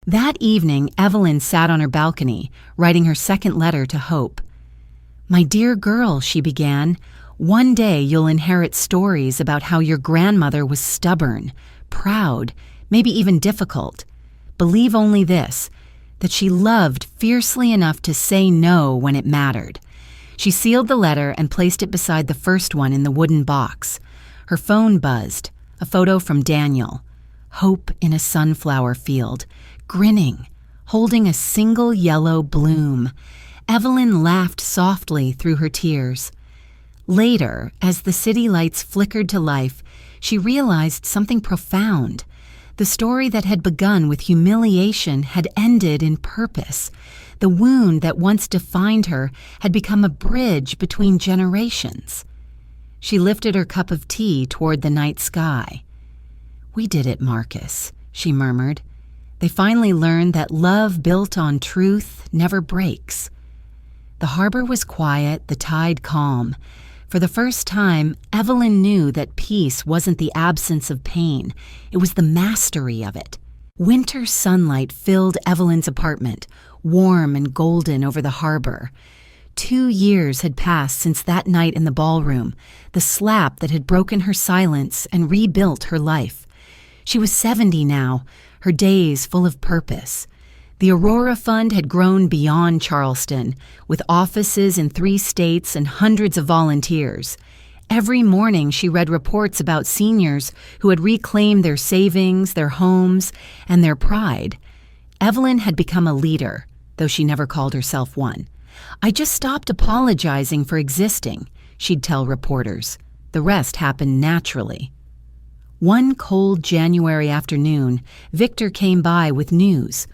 That evening, Evelyn sat on her balcony, writing her second letter to Hope. "My dear girl," she began, "one day you'll inherit stories about how your grandmother was stubborn, proud, maybe even difficult. Believe only this, that she loved fiercely enough to say no when it mattered." She sealed the letter and placed it beside the first one in the wooden box. Her phone buzzed, a photo from Daniel. Hope in a sunflower field, grinning, holding a single yellow bloom. Evelyn laughed softly through her tears. Later, as the city lights flickered to life, she realized something profound. The story that had begun with humiliation had ended in purpose. The wound that once defined her had become a bridge between generations. She lifted her cup of tea toward the night sky. "We did it, Marcus," she murmured. "They finally learned that love built on truth never breaks." The harbor was quiet, the tide calm. For the first time, Evelyn knew that peace wasn't the absence of pain, it was the mastery of it. Winter sunlight filled Evelyn's apartment, warm and golden over the harbor. 2 years had passed since that night in the ballroom, the slap that had broken her silence and rebuilt her life. She was 70 now, her days full of purpose. The Aurora Fund had grown beyond Charleston, with offices in 3 states and hundreds of volunteers. Every morning she read reports about seniors who had reclaimed their savings, their homes, and their pride. Evelyn had become a leader, though she never called herself one. "I just stopped apologizing for existing," she'd tell reporters. The rest happened naturally. One cold January afternoon, Victor came by with news.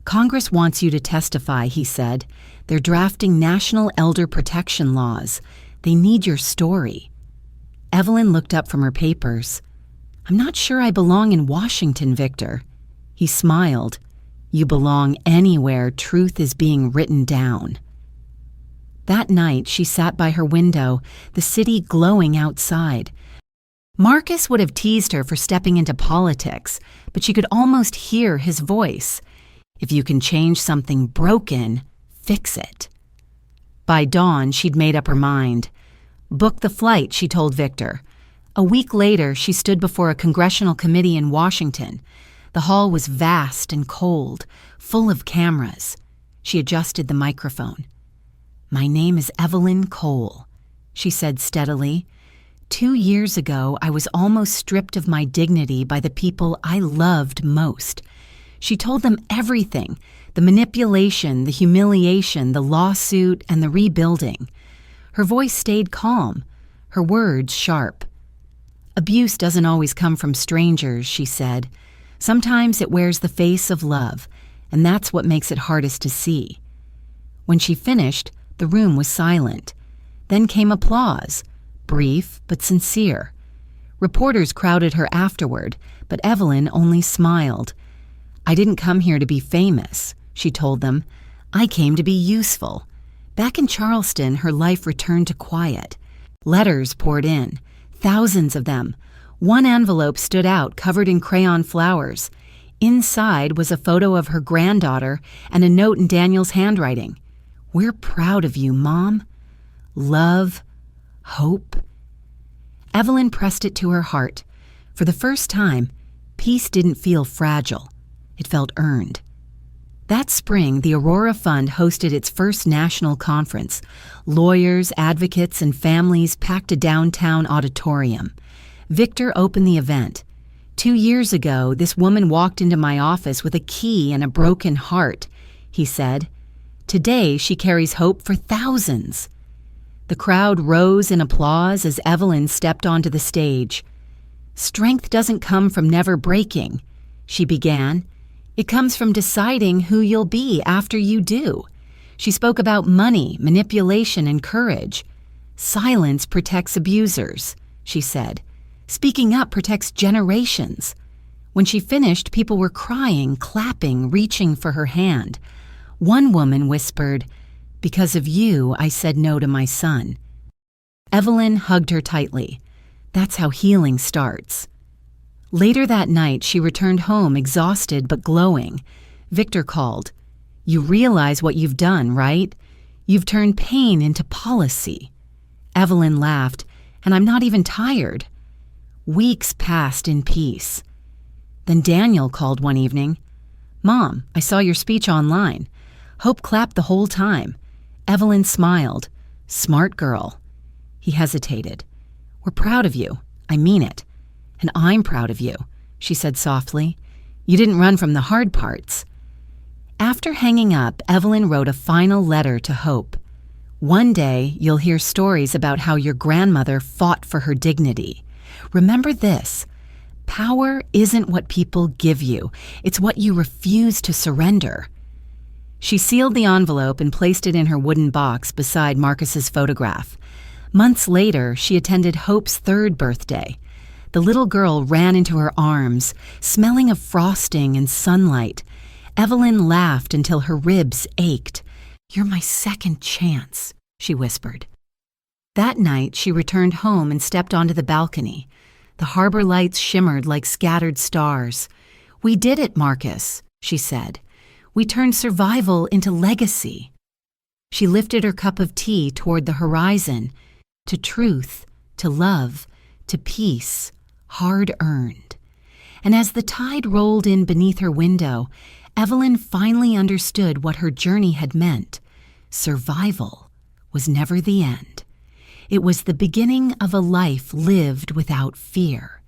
"Congress wants you to testify," he said. "They're drafting national elder protection laws. They need your story." Evelyn looked up from her papers. "I'm not sure I belong in Washington, Victor." He smiled. "You belong anywhere truth is being written down." That night, she sat by her window, the city glowing outside. Marcus would have teased her for stepping into politics, but she could almost hear his voice. "If you can change something broken, fix it." By dawn, she'd made up her mind. "Book the flight," she told Victor. A week later, she stood before a congressional committee in Washington. The hall was vast and cold, full of cameras. She adjusted the microphone. "My name is Evelyn Cole," she said steadily. 2 years ago, I was almost stripped of my dignity by the people I loved most. She told them everything, the manipulation, the humiliation, the lawsuit, and the rebuilding. Her voice stayed calm, her words sharp. "Abuse doesn't always come from strangers," she said. "Sometimes it wears the face of love, and that's what makes it hardest to see." When she finished, the room was silent. Then came applause, brief but sincere. Reporters crowded her afterward, but Evelyn only smiled. "I didn't come here to be famous," she told them. "I came to be useful." Back in Charleston, her life returned to quiet. Letters poured in, thousands of them. One envelope stood out, covered in crayon flowers. Inside was a photo of her granddaughter and a note in Daniel's handwriting. "We're proud of you, Mom. Love, hope." Evelyn pressed it to her heart. For the first time, peace didn't feel fragile. It felt earned. That spring, the Aurora Fund hosted its first national conference. Lawyers, advocates, and families packed a downtown auditorium. Victor opened the event. 2 years ago, this woman walked into my office with a key and a broken heart, he said. Today, she carries hope for thousands. The crowd rose in applause as Evelyn stepped onto the stage. "Strength doesn't come from never breaking," she began. "It comes from deciding who you'll be after you do." She spoke about money, manipulation, and courage. "Silence protects abusers," she said. "Speaking up protects generations." When she finished, people were crying, clapping, reaching for her hand. One woman whispered, "Because of you, I said no to my son." Evelyn hugged her tightly. That's how healing starts. Later that night, she returned home exhausted but glowing. Victor called. "You realize what you've done, right? You've turned pain into policy." Evelyn laughed, "And I'm not even tired." Weeks passed in peace. Then Daniel called one evening. "Mom, I saw your speech online. Hope clapped the whole time." Evelyn smiled. "Smart girl." He hesitated. "We're proud of you. I mean it. And I'm proud of you," she said softly. "You didn't run from the hard parts." After hanging up, Evelyn wrote a final letter to Hope. "One day, you'll hear stories about how your grandmother fought for her dignity. Remember this: power isn't what people give you. It's what you refuse to surrender." She sealed the envelope and placed it in her wooden box beside Marcus's photograph. Months later, she attended Hope's 3rd birthday. The little girl ran into her arms, smelling of frosting and sunlight. Evelyn laughed until her ribs ached. "You're my second chance," she whispered. That night, she returned home and stepped onto the balcony. The harbor lights shimmered like scattered stars. "We did it, Marcus," she said. "We turned survival into legacy." She lifted her cup of tea toward the horizon, to truth, to love, to peace, hard-earned. And as the tide rolled in beneath her window, Evelyn finally understood what her journey had meant. Survival was never the end. It was the beginning of a life lived without fear.